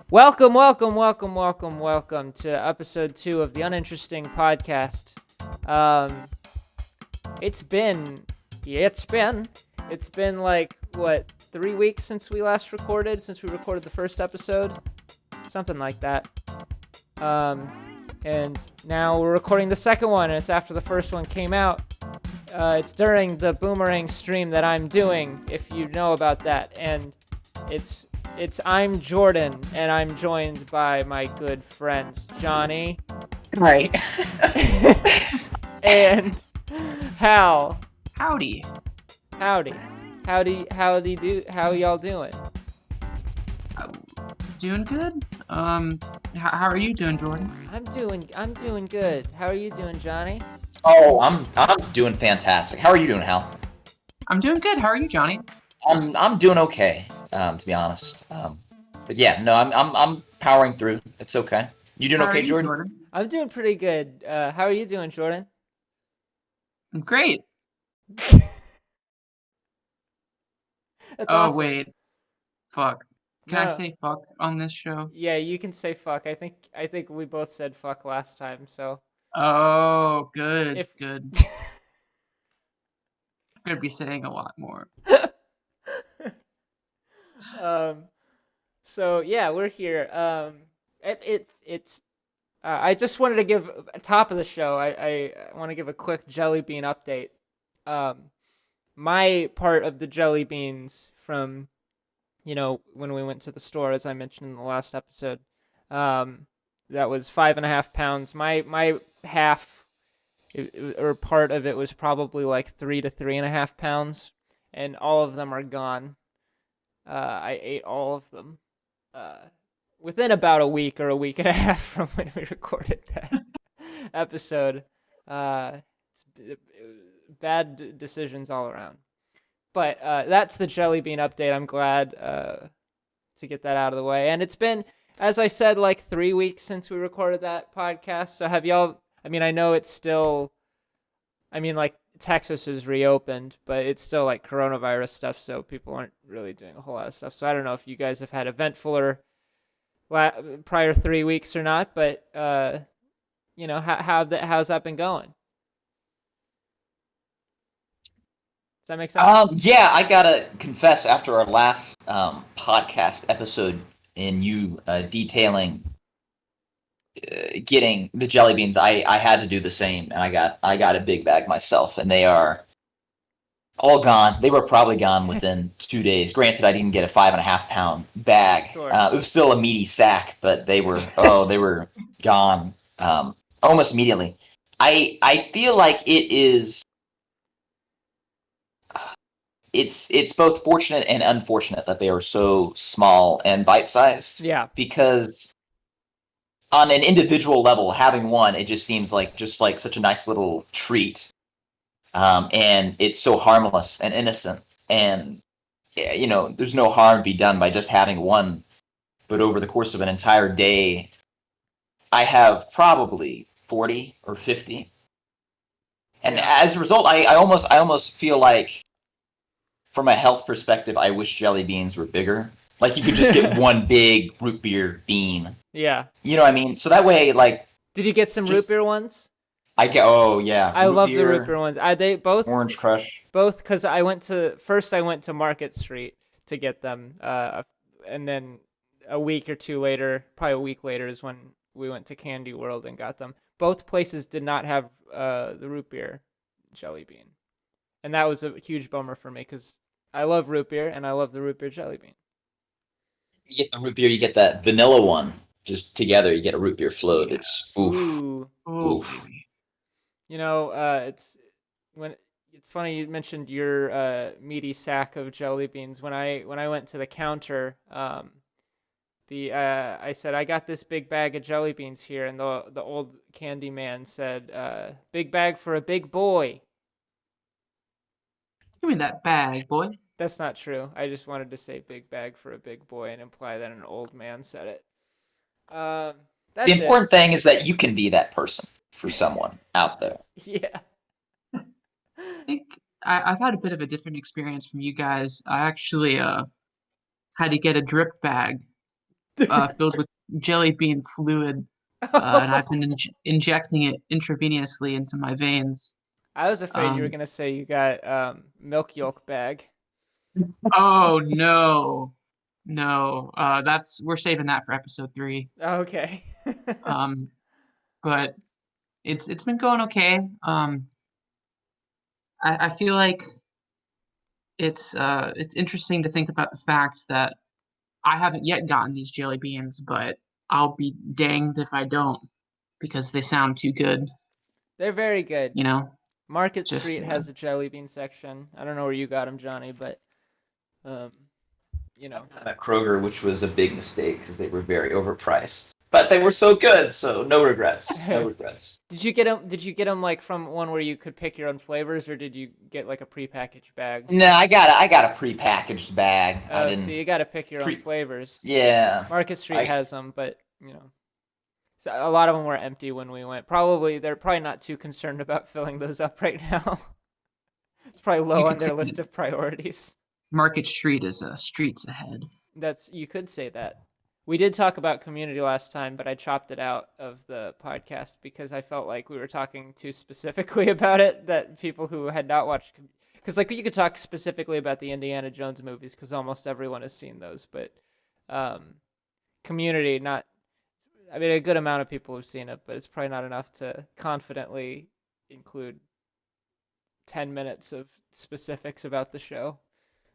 Welcome to episode 2 of the Uninteresting Podcast. Um, it's been like, 3 weeks since we last recorded, since we recorded the first episode? Something like that. And now we're recording the second one, and it's after the first one came out. It's during the Boomerang stream that I'm doing, if you know about that, and I'm Jordan, and I'm joined by my good friends Johnny. Right. And Hal. Howdy. How y'all doing? Doing good. How are you doing, Jordan? I'm doing good. How are you doing, Johnny? Oh, I'm doing fantastic. How are you doing, Hal? I'm doing good. How are you, Johnny? I'm doing okay, to be honest. But yeah, no, I'm powering through. It's okay. You doing okay, Jordan? I'm doing pretty good. How are you doing, Jordan? I'm great. That's awesome. Wait. Fuck. Can No. I say fuck on this show? Yeah, you can say fuck. I think we both said fuck last time, so. Oh, good. Good. I'm gonna be saying a lot more. So yeah, we're here. I just wanted to give top of the show. I want to give a quick jelly bean update. My part of the jelly beans from, when we went to the store, as I mentioned in the last episode, that was 5.5 pounds. My half or part of it was probably like 3 to 3.5 pounds, and all of them are gone. I ate all of them within about a week or a week and a half from when we recorded that episode. Bad decisions all around. But that's the jelly bean update. I'm glad to get that out of the way. And it's been, as I said, like 3 weeks since we recorded that podcast. So have y'all, I know it's still, like Texas is reopened, but it's still like coronavirus stuff, so people aren't really doing a whole lot of stuff. So I don't know if you guys have had eventfuler prior 3 weeks or not, but how's that been going? Does that make sense? Yeah, I gotta confess, after our last podcast episode, and you detailing getting the jelly beans, I had to do the same, and I got a big bag myself, and they are all gone. They were probably gone within 2 days. Granted, I didn't get a 5.5 pound bag. Sure. It was still a meaty sack, but they were gone almost immediately. I feel like it's both fortunate and unfortunate that they are so small and bite-sized. Yeah. Because on an individual level, having one, it just seems like such a nice little treat. And it's so harmless and innocent, and there's no harm to be done by just having one. But over the course of an entire day, I have probably 40 or 50, and as a result, I almost feel like, from a health perspective, I wish jelly beans were bigger. Like, you could just get one big root beer bean. Yeah. You know what I mean? So that way, like... Did you get some root beer ones? Oh, yeah. I love the root beer ones. They both... Orange Crush. Both, because I went to Market Street to get them, and then a week or two later, probably a week later, is when we went to Candy World and got them. Both places did not have the root beer jelly bean. And that was a huge bummer for me, because I love root beer, and I love the root beer jelly bean. You get the root beer, you get that vanilla one. Just together, you get a root beer float. Yeah. It's oof. Oof. It's funny you mentioned your meaty sack of jelly beans. When I went to the counter, I said, I got this big bag of jelly beans here, and the old candy man said, big bag for a big boy. Give me that bag, boy. That's not true. I just wanted to say big bag for a big boy and imply that an old man said it. The important thing is that you can be that person for someone out there. Yeah. I think I've had a bit of a different experience from you guys. I actually had to get a drip bag filled with jelly bean fluid, and I've been injecting it intravenously into my veins. I was afraid you were Um, gonna say you got milk yolk bag. oh no, no, we're saving that for episode 3. Okay. Um, but it's been going okay. I feel like it's interesting to think about the fact that I haven't yet gotten these jelly beans, but I'll be danged if I don't because they sound too good, They're very good. you know. Market Just Street has a jelly bean section. I don't know where you got them, Johnny, but um, you know. At Kroger, which was a big mistake because they were very overpriced. But they were so good, so no regrets. No regrets. Did you get them? Did you get them like from one where you could pick your own flavors, or did you get like a prepackaged bag? No, I got a prepackaged bag. I Oh, didn't. so you got to pick your own Pre- flavors. Yeah. Market Street I- has them, but you know, so a lot of them were empty when we went. Probably they're probably not too concerned about filling those up right now. It's probably you low on could their say list of priorities. Market Street is streets ahead. You could say that. We did talk about Community last time, but I chopped it out of the podcast because I felt like we were talking too specifically about it, that people who had not watched, because like you could talk specifically about the Indiana Jones movies because almost everyone has seen those, but Community, not, I mean, a good amount of people have seen it, but it's probably not enough to confidently include 10 minutes of specifics about the show,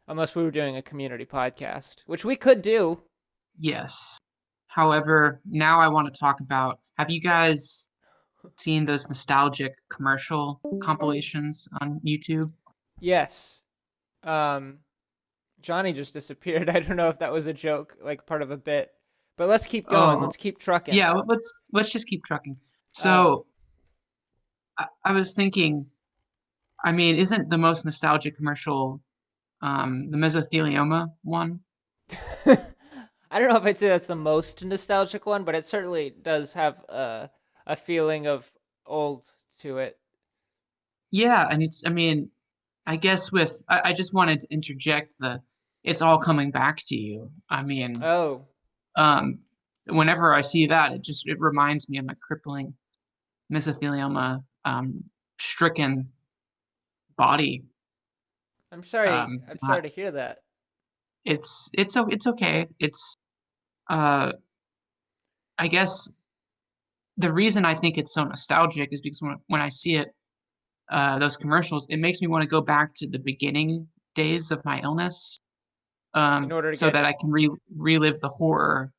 unless we were doing a Community podcast, which we could do. Yes. However, now I want to talk about, have you guys seen those nostalgic commercial compilations on YouTube? Yes. Johnny just disappeared. I don't know if that was a joke, like part of a bit, but let's keep going. Oh, Let's keep trucking. yeah, let's just keep trucking. So, I was thinking, I mean, isn't the most nostalgic commercial the mesothelioma one? I don't know if I'd say that's the most nostalgic one, but it certainly does have a feeling of old to it. Yeah, and I mean, I guess I just wanted to interject it's all coming back to you. I mean, Oh, um, whenever I see that, it reminds me of my crippling mesothelioma stricken body. I'm sorry. I'm Not, sorry to hear that. it's okay. Uh, I guess the reason I think it's so nostalgic is because when I see it, those commercials, it makes me want to go back to the beginning days of my illness, In order to so get, that I can relive the horror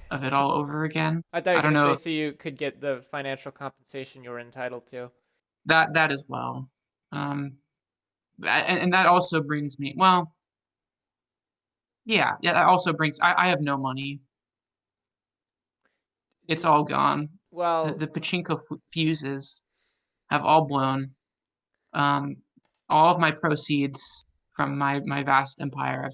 of it all over again. I thought you I were don't gonna say know so you could get the financial compensation you were entitled to. that as well. And that also brings me, well, yeah, that also brings, I have no money. It's all gone. Well, The pachinko fuses have all blown. Um, all of my proceeds from my vast empire have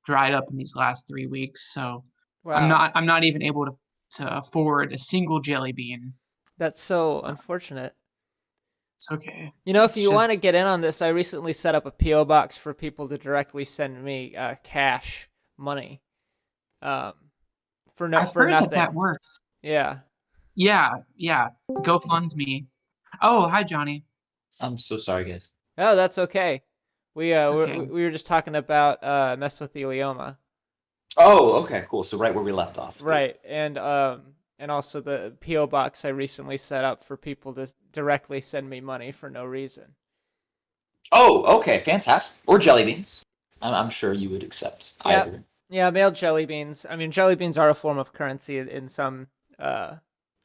dried up in these last 3 weeks, so wow, I'm not even able to afford a single jelly bean. that's so unfortunate. It's okay. You know, if It's you want to just get in on this, I recently set up a PO box for people to directly send me cash money, um, I've for heard that nothing. works. Yeah. Yeah. GoFundMe. Oh, hi Johnny. I'm so sorry, guys. Oh, that's okay. It's okay. We were just talking about mesothelioma, Oh, okay, cool. So right where we left off. right? And also the PO box I recently set up for people to directly send me money for no reason. Oh, okay, fantastic. Or jelly beans. I'm sure you would accept Yeah. either. Yeah, mailed jelly beans. I mean, jelly beans are a form of currency in some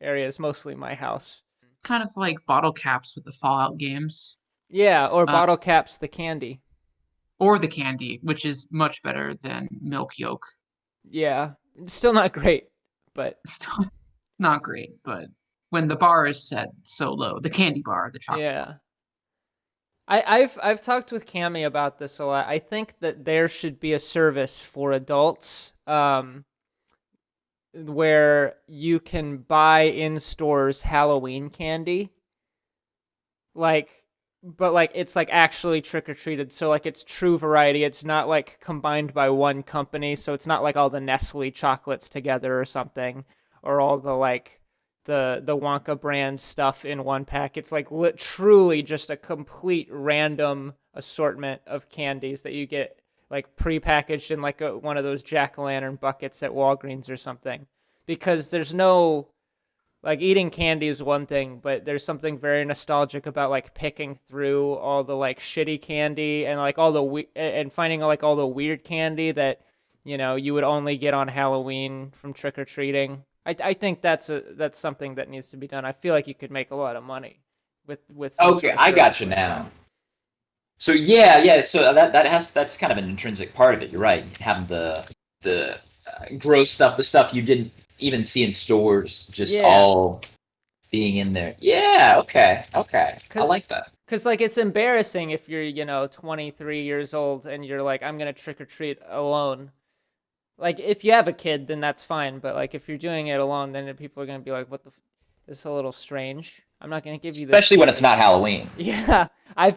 areas, mostly my house. Kind of like bottle caps with the Fallout games. Yeah, or Uh, bottle caps, the candy. or the candy, which is much better than milk yolk. Yeah, still not great, but Still not great, but when the bar is set so low, the candy bar, the chocolate yeah. bar. I've talked with Cami about this a lot. I think that there should be a service for adults, where you can buy in stores Halloween candy. Like but like it's like actually trick or treated. So like it's true variety. It's not like combined by one company. So it's not like all the Nestle chocolates together or something, or all the like the Wonka brand stuff in one pack. It's like truly just a complete random assortment of candies that you get like prepackaged in like one of those jack-o'-lantern buckets at Walgreens or something. Because there's no like eating candy is one thing, but there's something very nostalgic about like picking through all the like shitty candy and like all the and finding like all the weird candy that you would only get on Halloween from trick or treating. I think that's something that needs to be done. I feel like you could make a lot of money with some Okay, sort of I got service you like now. that. So yeah. So that's kind of an intrinsic part of it. You're right. Having the gross stuff, the stuff you didn't even see in stores, just Yeah, all being in there. Yeah. Okay. I like that. because like it's embarrassing if you're 23 years old and you're like I'm gonna trick or treat alone. Like if you have a kid, then that's fine. But like if you're doing it alone, then people are gonna be like, "What the? This is a little strange. I'm not gonna give you this Especially when it's candy." not Halloween. Yeah,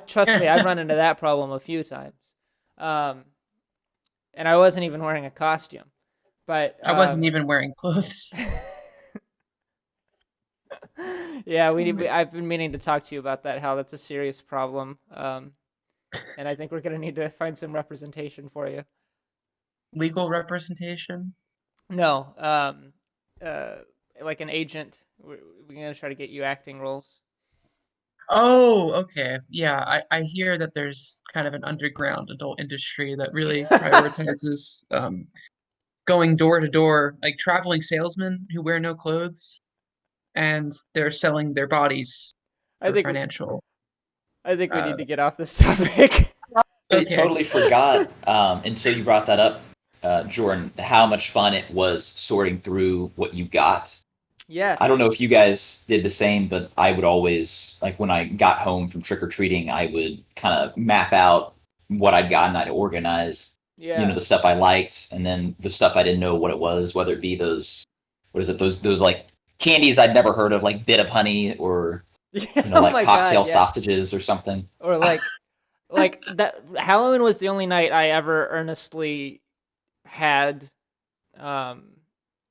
trust me, I've run into that problem a few times. Um, and I wasn't even wearing a costume, but I wasn't even wearing clothes. yeah, I've been meaning to talk to you about that. How that's a serious problem. And I think we're gonna need to find some representation for you. Legal representation. No, uh, like an agent. We're gonna try to get you acting roles. Oh, okay. Yeah, I hear that there's kind of an underground adult industry that really prioritizes going door to door, like traveling salesmen who wear no clothes and they're selling their bodies I for think financial. we need Uh, to get off this topic. I okay. totally forgot until you brought that up, Jordan, how much fun it was sorting through what you got. I don't Yes. know if you guys did the same, but I would always, like when I got home from trick or treating, I would kind of map out what I'd gotten. I'd organize, Yeah. the stuff I liked, and then the stuff I didn't know what it was, whether it be those, what is it, those like candies I'd never heard of, like Bit of Honey, or Yeah. Oh like my God. cocktail Yeah. sausages or something. Or like that. Halloween was the only night I ever earnestly had um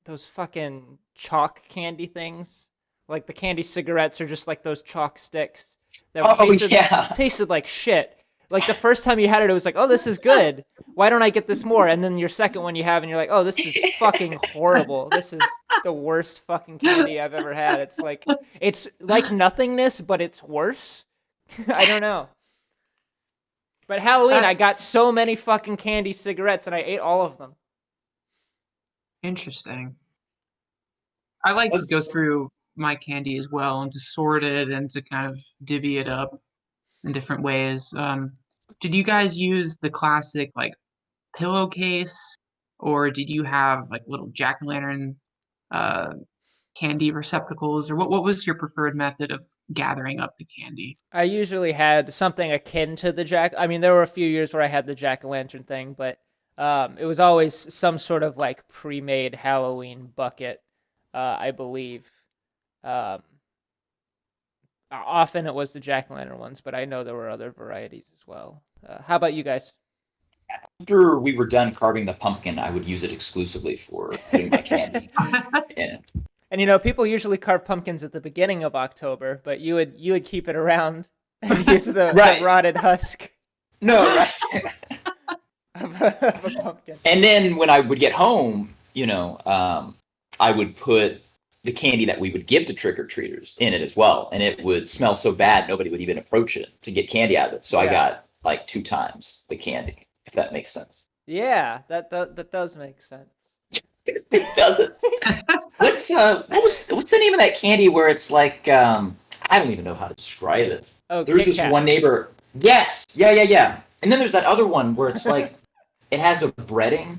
those fucking chalk candy things. Like the candy cigarettes are just like those chalk sticks that Oh yeah. tasted like shit. Like the first time you had it, it was like, oh, this is good. Why don't I get this more? And then your second one you have, and you're like, oh, this is fucking horrible. This is the worst fucking candy I've ever had. It's like nothingness, but it's worse. I don't know. But Halloween, I That's got so many fucking candy cigarettes, and I ate all of them. interesting. I like to go That's- through my candy as well and to sort it and to kind of divvy it up in different ways. Did you guys use the classic like pillowcase, or did you have like little jack-o'-lantern uh, candy receptacles, or what was your preferred method of gathering up the candy? I usually had something akin to the jack. I mean, there were a few years where I had the jack o' lantern thing, but it was always some sort of like pre-made Halloween bucket. I believe. Um, Often it was the jack o' lantern ones, but I know there were other varieties as well. How about you guys? After we were done carving the pumpkin, I would use it exclusively for putting my candy in it. And people usually carve pumpkins at the beginning of October, but you would keep it around and use the Right. rotted husk No, right. of a pumpkin. And then when I would get home, I would put the candy that we would give to trick or treaters in it as well, and it would smell so bad nobody would even approach it to get candy out of it. So I Yeah. got like 2 times the candy, if that makes sense. Yeah, that does make sense. It doesn't. What's the name of that candy where it's like I don't even know how to describe it. Oh, There was Kit this one Kats. neighbor. Yes, yeah. And then there's that other one where it's like it has a breading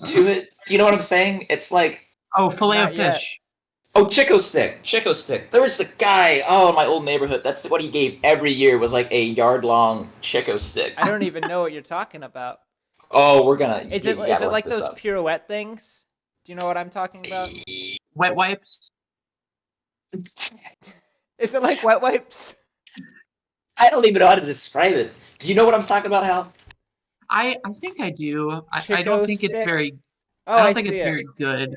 to it. Do you know what I'm saying? It's like Oh, filet Not of yet. fish. Chico stick. There was the guy. Oh, in my old neighborhood. That's what he gave every year. Was like a yard-long Chico stick. I don't even know what you're talking about. Oh, we're gonna. Is you it gotta look like this those up. pirouette things? Do you know what I'm talking about? Wet wipes. Is it like wet wipes? I don't even know how to describe it. Do you know what I'm talking about, Hal? I think I do. I Chico don't think it's stick? very. Oh, I I don't think see it's it. very good.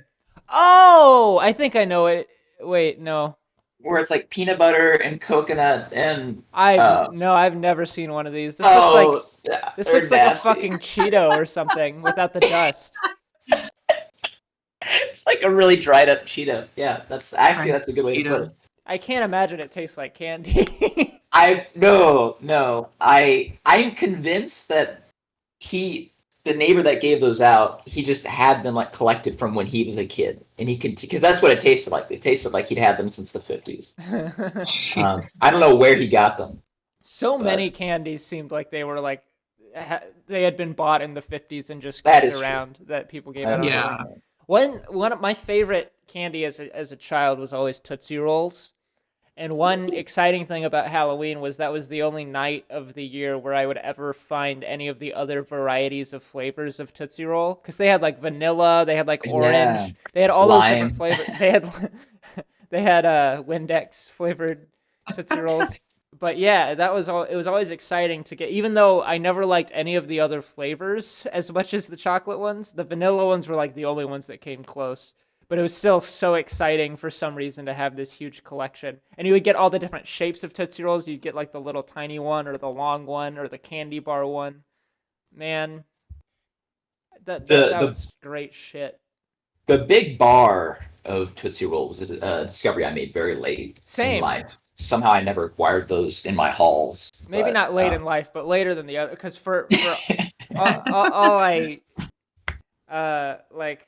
Oh, I think I know it. Wait, no. Where it's like peanut butter and coconut and I've never seen one of these. yeah, This they're looks like a nasty. fucking Cheeto or something without the dust. It's like a really dried up Cheeto. Yeah, that's a good way to put Cheeto. it. I can't imagine it tastes like candy. I'm convinced that the neighbor that gave those out, he just had them like collected from when he was a kid, and he could because that's what it tasted like. It tasted like he'd had them since the 50s. Jesus. I don't know where he got them. So But many candies seemed like they were like they had been bought in the 50s and just That kept is around that people gave That out. is Yeah. true. One of my favorite candy as a child was always Tootsie Rolls. And one exciting thing about Halloween was that was the only night of the year where I would ever find any of the other varieties of flavors of Tootsie Roll. Because they had like vanilla, they had like Yeah. orange, they had all those different Lime. flavors. They had Windex flavored Tootsie Rolls. But yeah, it was always exciting to get, even though I never liked any of the other flavors as much as the chocolate ones. The vanilla ones were like the only ones that came close. But it was still so exciting for some reason to have this huge collection. And you would get all the different shapes of Tootsie Rolls. You'd get like the little tiny one or the long one or the candy bar one. Man, that The was great shit. the big bar of Tootsie Roll was a discovery I made very late in Same. life. Somehow I never acquired those in my halls. Maybe but, not late in life, but later than the other. Because for all I like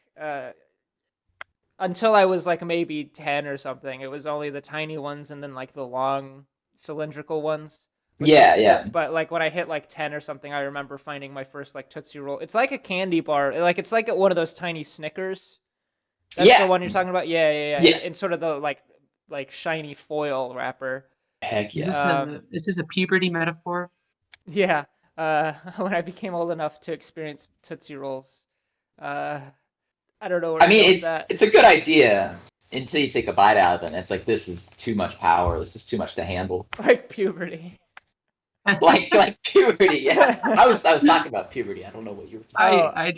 until I was like maybe 10 or something, it was only the tiny ones and then like the long cylindrical ones. yeah. But like when I hit like 10 or something, I remember finding my first like Tootsie Roll. It's like a candy bar. Like it's like one of those tiny Snickers. That's the one you're talking about? Yeah. Yes. In sort of the like shiny foil wrapper. Heck yeah. Is this a puberty metaphor? Yeah. When I became old enough to experience Tootsie Rolls. I don't know where I mean, to go with that. it's a good idea until you take a bite out of it. And it's like, this is too much power. This is too much to handle. Like puberty. like puberty. Yeah, I was talking about puberty. I don't know what you were talking.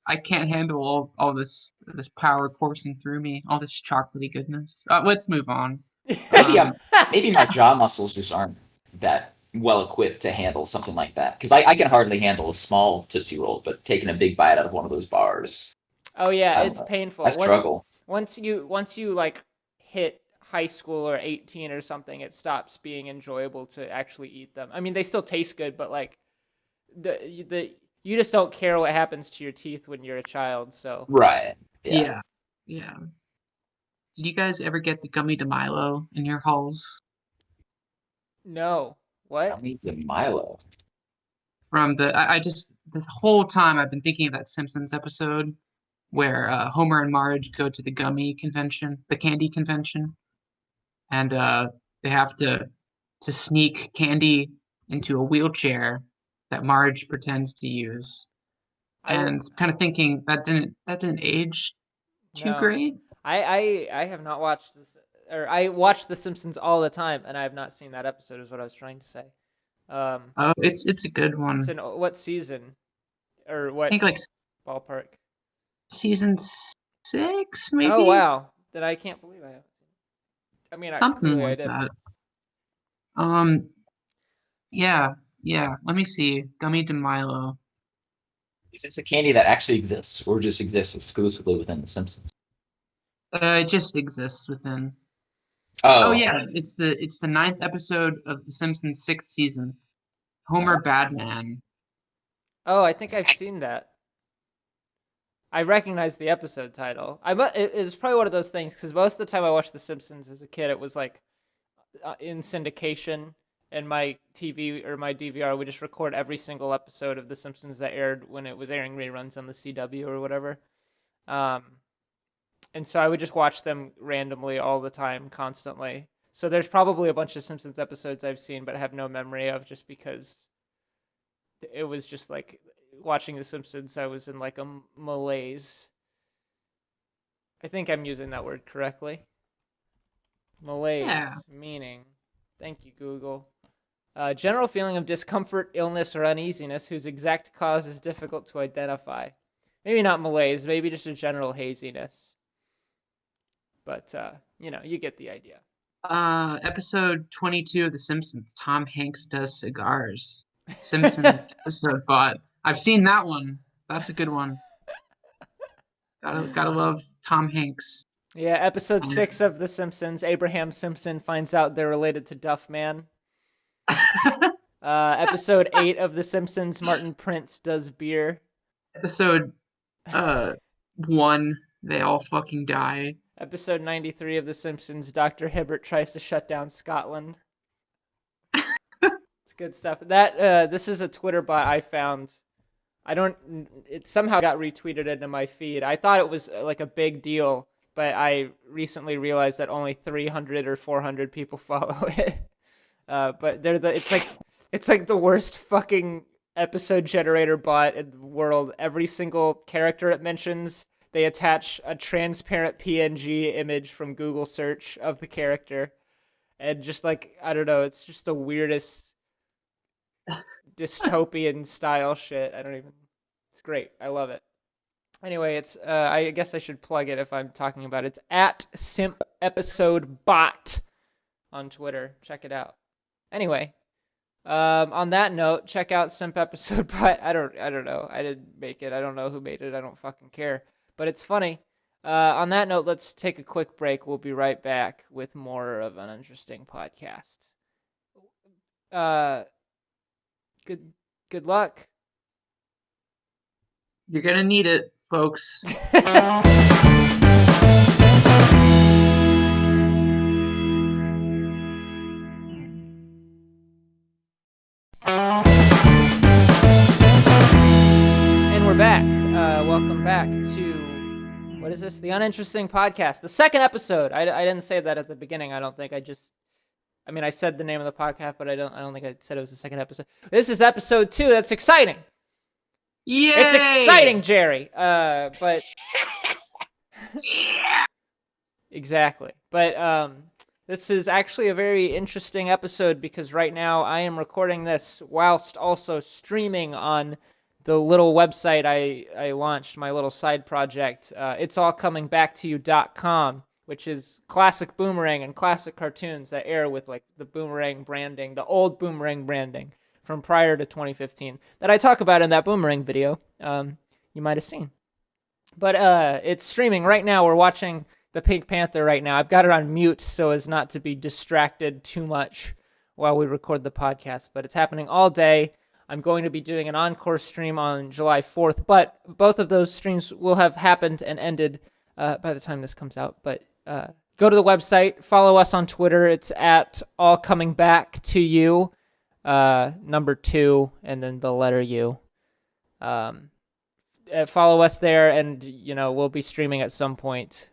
I can't handle all this power coursing through me, all this chocolatey goodness. Let's move on. Maybe my jaw muscles just aren't that well equipped to handle something like that. Because I can hardly handle a small Tootsie Roll, but taking a big bite out of one of those bars. Oh yeah, it's painful. I struggle. Once you like hit high school or 18 or something, it stops being enjoyable to actually eat them. I mean, they still taste good, but like the you just don't care what happens to your teeth when you're a child. So Right. Yeah. Did you guys ever get the gummy de Milo in your halls? No. What? Gummy de Milo. From this whole time I've been thinking of that Simpsons episode where Homer and Marge go to the gummy convention, the candy convention, and they have to sneak candy into a wheelchair that Marge pretends to use. And kind of thinking that didn't age too great. I have not watched this, or I watch The Simpsons all the time, and I have not seen that episode. Is what I was trying to say. Oh, it's a good one. It's in what season, or what I think like ballpark? season 6, maybe. Oh wow! Then I can't believe I haven't seen it. I mean, Something clearly like I did. that. Yeah. Let me see. Gummy de Milo. Is this a candy that actually exists, or just exists exclusively within The Simpsons? It just exists within. Oh yeah, it's the 9th episode of The Simpsons 6th season. Homer Badman. Oh, I think I've seen that. I recognize the episode title. It's probably one of those things because most of the time I watched The Simpsons as a kid, it was like in syndication, and my TV or my DVR would just record every single episode of The Simpsons that aired when it was airing reruns on the CW or whatever. And so I would just watch them randomly all the time, constantly. So there's probably a bunch of Simpsons episodes I've seen but have no memory of, just because it was just like watching The Simpsons, I was in like a malaise. I think I'm using that word correctly. Malaise, meaning. Thank you, Google. General feeling of discomfort, illness, or uneasiness whose exact cause is difficult to identify. Maybe not malaise, maybe just a general haziness. But, you get the idea. Episode 22 of The Simpsons. Tom Hanks does cigars. Simpson episode bot. I've seen that one. That's a good one. Gotta love Tom Hanks. Yeah, episode 6 of The Simpsons. Abraham Simpson finds out they're related to Duff Man. Episode 8 of The Simpsons. Martin Prince does beer. Episode 1. They all fucking die. Episode 93 of The Simpsons. Dr. Hibbert tries to shut down Scotland. It's good stuff. This is a Twitter bot I found. It somehow got retweeted into my feed. I thought it was like a big deal, but I recently realized that only 300 or 400 people follow it. But it's like the worst fucking episode generator bot in the world. Every single character it mentions, they attach a transparent PNG image from Google search of the character. And just like, I don't know, it's just the weirdest dystopian style shit. It's great. I love it. Anyway, it's I guess I should plug it if I'm talking about it. It's at Simp Episode Bot on Twitter. Check it out. Anyway, on that note, check out Simp Episode Bot. I don't know. I didn't make it. I don't know who made it. I don't fucking care. But it's funny. On that note, let's take a quick break. We'll be right back with more of an interesting podcast. Good luck. You're gonna need it, folks. And we're back. Welcome back to, what is this? The Uninteresting Podcast. The second episode. I didn't say that at the beginning, I don't think. I said the name of the podcast, but I don't think I said it was the second episode. This is episode 2. That's exciting. Yay! It's exciting, Jerry. But exactly. But this is actually a very interesting episode because right now I am recording this whilst also streaming on the little website I launched, my little side project. It's all coming back to you.com, which is classic Boomerang and classic cartoons that air with like the Boomerang branding, the old Boomerang branding from prior to 2015 that I talk about in that Boomerang video you might have seen. But it's streaming right now. We're watching the Pink Panther right now. I've got it on mute so as not to be distracted too much while we record the podcast, but it's happening all day. I'm going to be doing an encore stream on July 4th, but both of those streams will have happened and ended by the time this comes out. But go to the website, follow us on Twitter. It's at all coming back to you. Number 2 and then the letter U. Follow us there, and we'll be streaming at some point.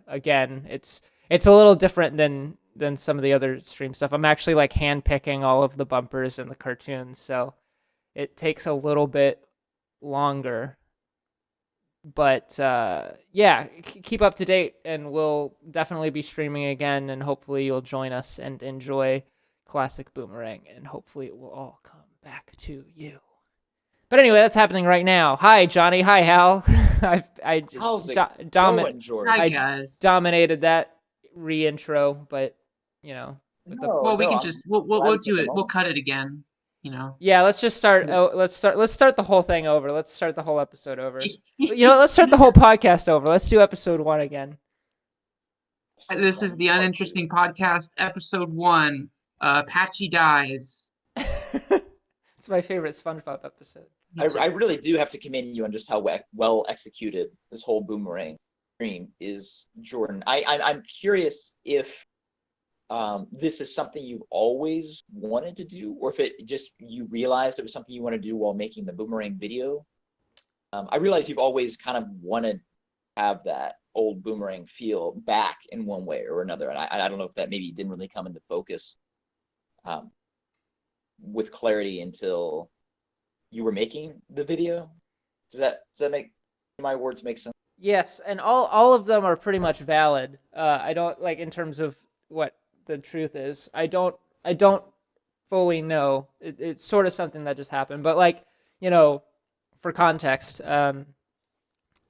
Again, it's a little different than some of the other stream stuff. I'm actually like hand picking all of the bumpers and the cartoons, so it takes a little bit longer. But yeah, keep up to date, and we'll definitely be streaming again, and hopefully you'll join us and enjoy classic Boomerang, and hopefully it will all come back to you. But anyway, that's happening right now. Hi, Johnny. Hi, Hal. I How's it going, George? Hi, guys. dominated that re-intro, but Well, we can just we'll do it. We'll cut it again. Yeah, let's just start. Let's start the whole thing over. Let's start the whole episode over. Let's start the whole podcast over. Let's do episode 1 again. This is the Uninteresting Podcast, episode 1. Patchy dies. It's my favorite SpongeBob episode. I really do have to commend you on just how well executed this whole Boomerang stream is, Jordan. I'm curious if this is something you've always wanted to do, or if it just you realized it was something you want to do while making the Boomerang video. I realize you've always kind of wanted to have that old Boomerang feel back in one way or another, and I don't know if that maybe didn't really come into focus with clarity until you were making the video. Does that make my words make sense? Yes, and all of them are pretty much valid. I don't like in terms of what the truth is. I don't fully know. It's sort of something that just happened. But like, you know, for context,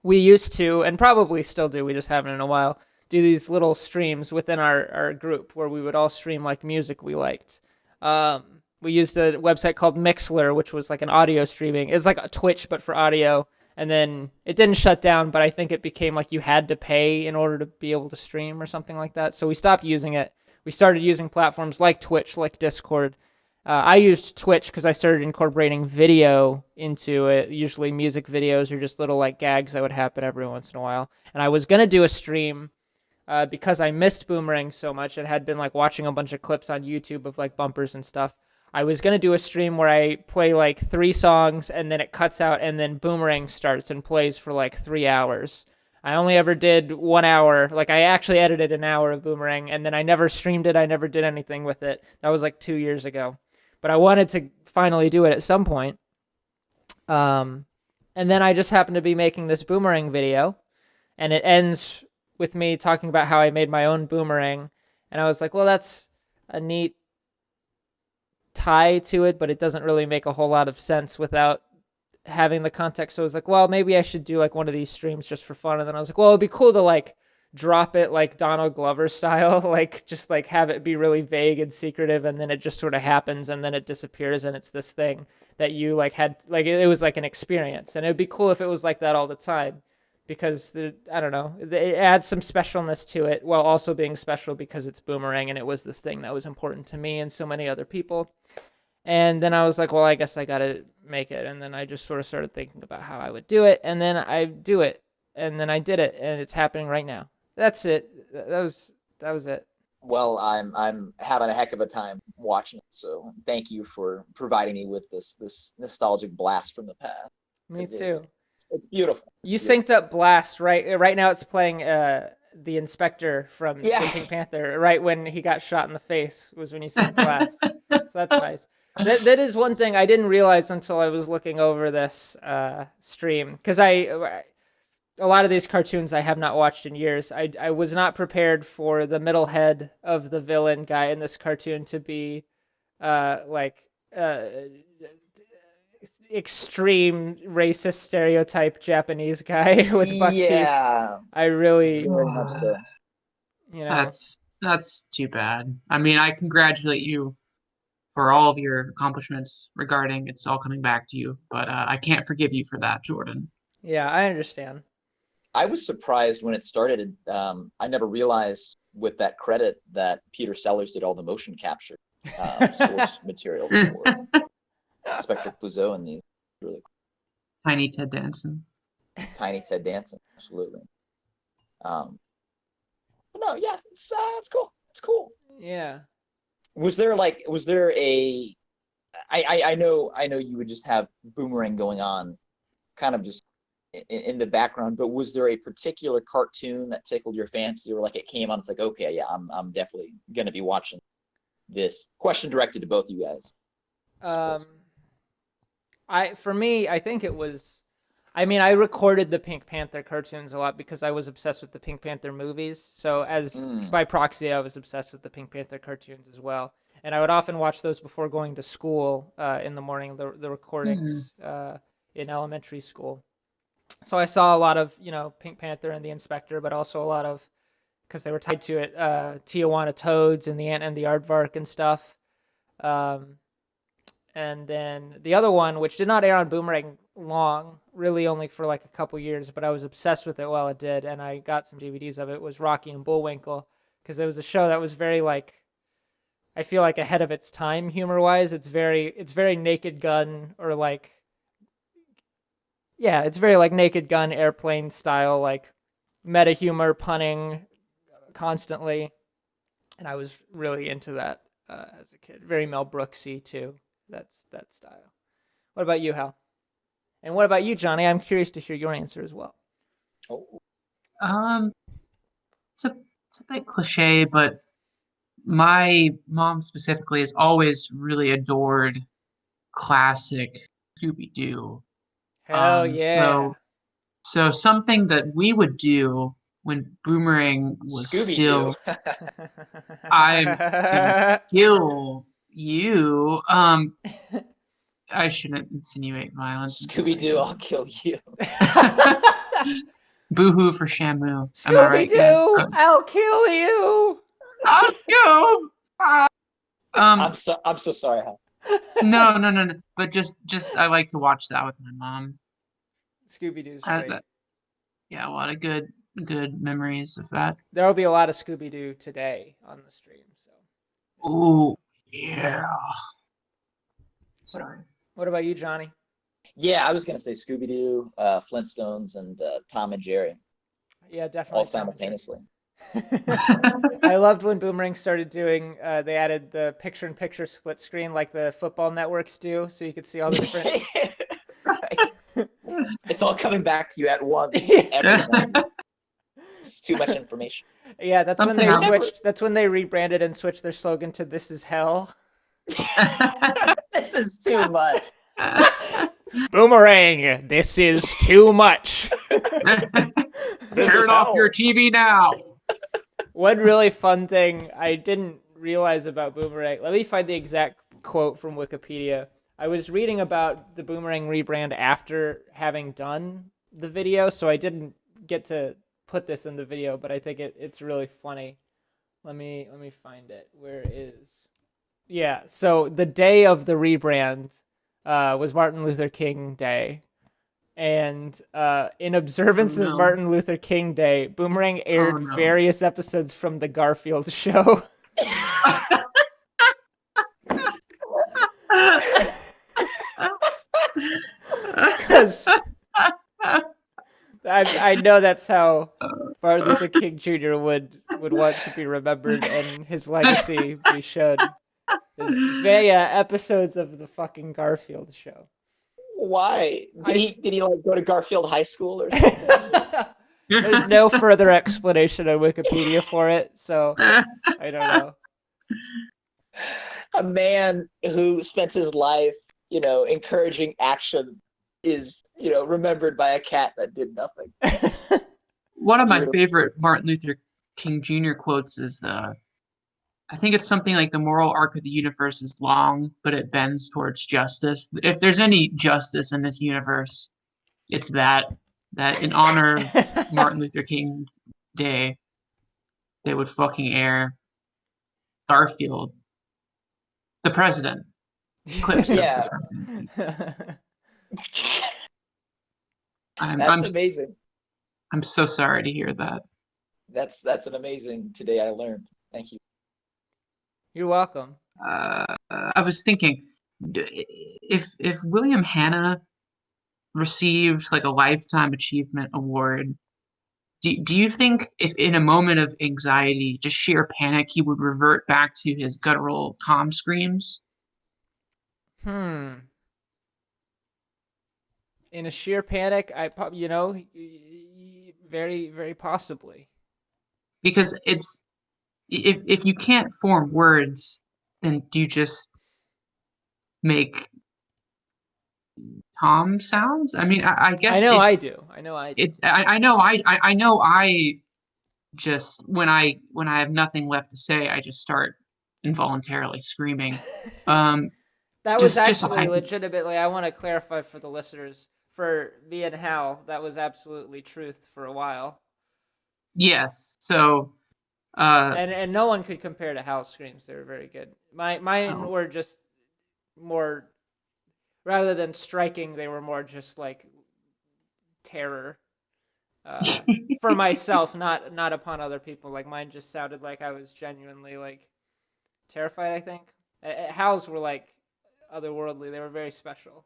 we used to, and probably still do, we just haven't in a while, do these little streams within our group where we would all stream like music we liked. We used a website called Mixler, which was like an audio streaming. It's like a Twitch, but for audio. And then it didn't shut down, but I think it became like you had to pay in order to be able to stream or something like that. So we stopped using it. We started using platforms like Twitch, like Discord. I used Twitch because I started incorporating video into it, usually music videos or just little like gags that would happen every once in a while. And I was going to do a stream because I missed Boomerang so much and had been like watching a bunch of clips on YouTube of like bumpers and stuff. I was going to do a stream where I play like 3 songs and then it cuts out and then Boomerang starts and plays for like 3 hours. I only ever did 1 hour. Like I actually edited an hour of Boomerang and then I never streamed it. I never did anything with it. That was like 2 years ago. But I wanted to finally do it at some point. And then I just happened to be making this Boomerang video and it ends with me talking about how I made my own Boomerang. And I was like, well, that's a neat tie to it, but it doesn't really make a whole lot of sense without having the context. So I was like, well, maybe I should do like one of these streams just for fun. And then I was like, well, it'd be cool to like drop it like Donald Glover style, like just like have it be really vague and secretive, and then it just sort of happens and then it disappears and it's this thing that you like had, like it was like an experience. And it'd be cool if it was like that all the time, because I don't know, it adds some specialness to it while also being special because it's Boomerang and it was this thing that was important to me and so many other people. And then I was like, well, I guess I got to make it. And then I just sort of started thinking about how I would do it. And then I do it. And then I did it. And it's happening right now. That's it. That was it. Well, I'm having a heck of a time watching it. So thank you for providing me with this nostalgic blast from the past. Me too. It's beautiful. You synced up Blast, right? Right now it's playing the Inspector from Pink Panther. Right when he got shot in the face was when you synced Blast. So that's nice. That is one thing I didn't realize until I was looking over this stream, because a lot of these cartoons I have not watched in years. I was not prepared for the middle head of the villain guy in this cartoon to be extreme racist stereotype Japanese guy with buck teeth. I really, very much so. You know, that's too bad. I mean, I congratulate you for all of your accomplishments regarding It's All Coming Back to You, but I can't forgive you for that, Jordan. Yeah, I understand. I was surprised when it started. I never realized with that credit that Peter Sellers did all the motion capture source material for Inspector Clouseau and these. Really cool. Tiny Ted Danson. Tiny Ted Danson, absolutely. But no, yeah, it's cool. It's cool. Yeah. Was there a? I know you would just have Boomerang going on, kind of just in the background. But was there a particular cartoon that tickled your fancy, or like it came on? It's like, okay, yeah, I'm definitely gonna be watching this. Question directed to both of you guys. For me, I think it was. I mean, I recorded the Pink Panther cartoons a lot because I was obsessed with the Pink Panther movies. So by proxy, I was obsessed with the Pink Panther cartoons as well. And I would often watch those before going to school in the morning, the recordings in elementary school. So I saw a lot of, Pink Panther and the Inspector, but also a lot of, because they were tied to it, Tijuana Toads and the Ant and the Aardvark and stuff. And then the other one, which did not air on Boomerang long, really only for like a couple years, but I was obsessed with it while it did, and I got some DVDs of it, was Rocky and Bullwinkle, because it was a show that was very like, I feel like ahead of its time humor-wise. It's very Naked Gun, or like, yeah, it's very like Naked Gun, Airplane style, like meta humor, punning constantly, and I was really into that as a kid. Very Mel Brooksy too. That's that style. What about you, Hal? And what about you, Johnny? I'm curious to hear your answer as well. It's a bit cliche, but my mom specifically has always really adored classic Scooby-Doo. Hell yeah. So something that we would do when Boomerang was Scooby-Doo. still I'm gonna kill You, I shouldn't insinuate violence. Scooby Doo, I'll kill you. Boo-hoo for Shamu. Am I right, guys? Scooby-Doo, I'll kill you. I'll go. I'm so sorry, Hal. No. But just I like to watch that with my mom. Scooby-Doo's I- great. that- yeah, a lot of good memories of that. There will be a lot of Scooby-Doo today on the stream. So, Ooh, yeah. Sorry. what about you, Johnny? Yeah, I was gonna say Scooby Doo, Flintstones, and Tom and Jerry, Yeah, definitely. all Tom and Jerry. simultaneously. I loved when Boomerang started doing. They added the picture-in-picture split screen like the football networks do, so you could see all the different. Right. It's all coming back to you at once. Yeah. Everything. It's too much information. Yeah, that's when Something they else- switched. That's when they rebranded and switched their slogan to "This is hell." This is too much. Boomerang, this is too much. This is Turn off hell. your TV now. One really fun thing I didn't realize about Boomerang. Let me find the exact quote from Wikipedia. I was reading about the Boomerang rebrand after having done the video, so I didn't get to put this in the video, but I think it's really funny. Let me find it. Where is? Yeah, so the day of the rebrand was Martin Luther King Day. And in observance Oh, of no. Martin Luther King Day, Boomerang aired no. various episodes from the Garfield show. Because I know that's how Martin Luther King Jr. would want to be remembered and his legacy be shown. Is via episodes of the fucking Garfield show. Why? Did he like go to Garfield High School or something? There's no further explanation on Wikipedia for it, so I don't know. A man who spent his life, encouraging action is, remembered by a cat that did nothing. One of my Beautiful. favorite Martin Luther King Jr. quotes is, I think it's something like the moral arc of the universe is long, but it bends towards justice. If there's any justice in this universe, it's that in honor of Martin Luther King Day, they would fucking air Garfield, the president, clips of Yeah. the presidency. That's amazing. I'm so sorry to hear that. That's an amazing today I learned. Thank you. You're welcome. I was thinking, if William Hanna received like a lifetime achievement award, do you think if in a moment of anxiety, just sheer panic, he would revert back to his guttural Tom screams? In a sheer panic, very, very possibly. Because it's if you can't form words, then do you just make Tom sounds? I mean, I guess I know I it's, do. I know I do. It's I know I just when I have nothing left to say, I just start involuntarily screaming. That was just actually I- legitimately, I want to clarify for the listeners, for me and Hal, that was absolutely truth for a while. Yes. So And no one could compare to Hal's screams. They were very good. Mine Oh. were just more, rather than striking, they were more just like terror. For myself, not upon other people. Like mine just sounded like I was genuinely like terrified, I think. Hal's were like otherworldly. They were very special.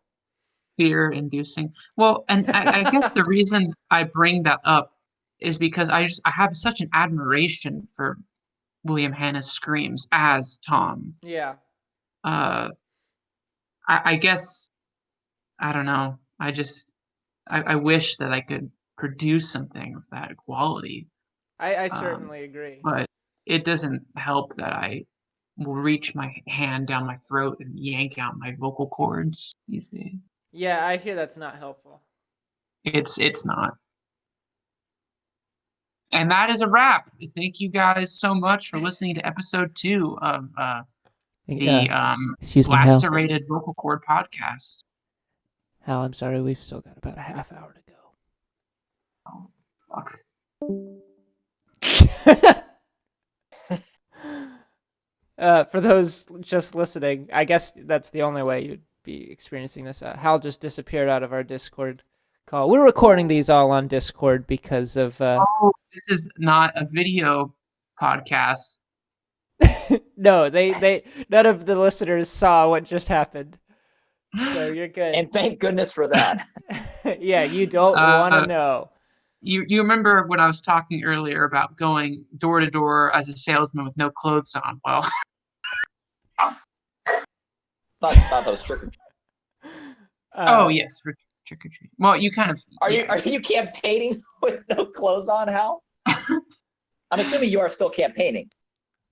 fear inducing. Well, and I guess the reason I bring that up is because I have such an admiration for William Hanna's screams as Tom. Yeah. I guess I don't know. I wish that I could produce something of that quality, I certainly agree. but it doesn't help that I will reach my hand down my throat and yank out my vocal cords these days. Yeah, I hear that's not helpful. It's not. And that is a wrap. Thank you guys so much for listening to episode 2 of the Excuse me, Hal. Blasterated Vocal Cord Podcast. Hal, I'm sorry, we've still got about a half hour to Oh, fuck. go. For those just listening, I guess that's the only way you'd be experiencing this. Hal just disappeared out of our Discord call. We're recording these all on Discord because of... Oh, this is not a video podcast. No, they none of the listeners saw what just happened. So you're good. And thank goodness for that. Yeah, you don't want to know. You remember when I was talking earlier about going door to door as a salesman with no clothes on? Well, thought that was trick or treat. oh yes, trick or treat. Well, you kind of Are you campaigning with no clothes on, Hal? I'm assuming you are still campaigning.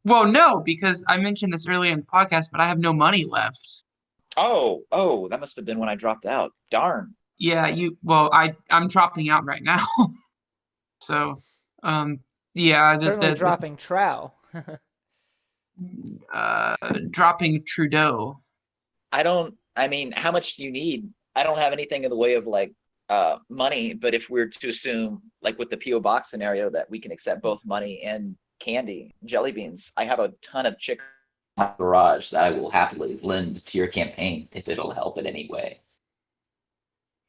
Well, no, because I mentioned this earlier in the podcast, but I have no money left. Oh, that must have been when I dropped out. Darn. Yeah, I'm dropping out right now. So, yeah, Certainly dropping trow. dropping Trudeau. I mean, how much do you need? I don't have anything in the way of like money, but if we're to assume, like with the P.O. box scenario, that we can accept both money and candy, jelly beans, I have a ton of chicken in my garage that I will happily lend to your campaign if it'll help in any way.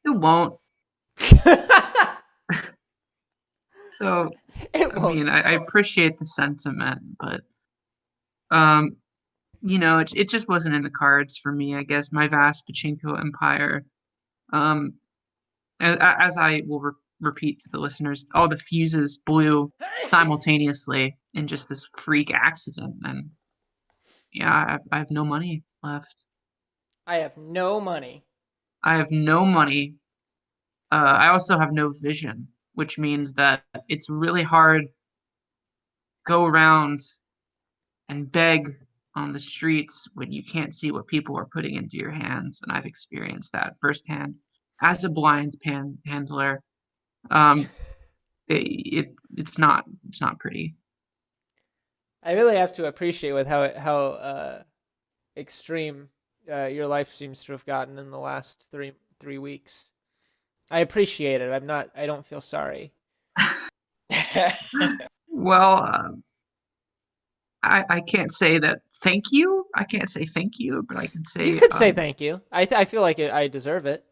It won't. So, I appreciate the sentiment, but it just wasn't in the cards for me. I guess my vast pachinko empire, as I will repeat to the listeners, all the fuses blew simultaneously in just this freak accident, and yeah, I have no money left. I have no money. I also have no vision, which means that it's really hard to go around and beg on the streets when you can't see what people are putting into your hands, and I've experienced that firsthand as a blind panhandler. It's not pretty. I really have to appreciate with how extreme your life seems to have gotten in the last three weeks. I appreciate it. I don't feel sorry. Well, I can't say that thank you. I can't say thank you, but I can say... You could say thank you. I feel like I deserve it.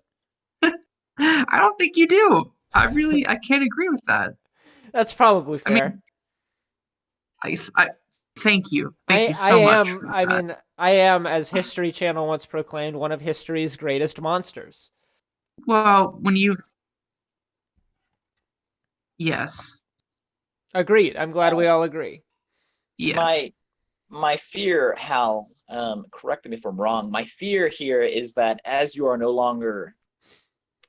I don't think you do. I can't agree with that. That's probably fair. I thank you. Thank you so much for that. I am, as History Channel once proclaimed, one of history's greatest monsters. Well, yes. Agreed. I'm glad we all agree. Yes. My fear, Hal, correct me if I'm wrong, my fear here is that as you are no longer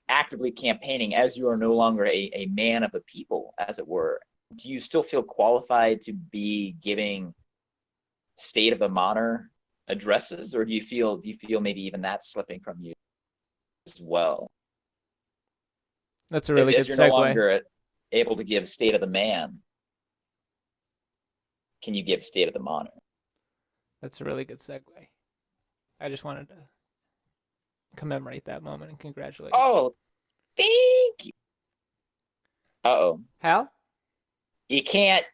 actively campaigning, as you are no longer a man of the people, as it were, do you still feel qualified to be giving State of the Manor addresses, or do you feel maybe even that's slipping from you as well? That's a really good segue. As you're no longer able to give State of the Man, can you give State of the Manor? That's a really good segue. I just wanted to commemorate that moment and congratulate you. Oh, thank you. Uh-oh. Hal? You can't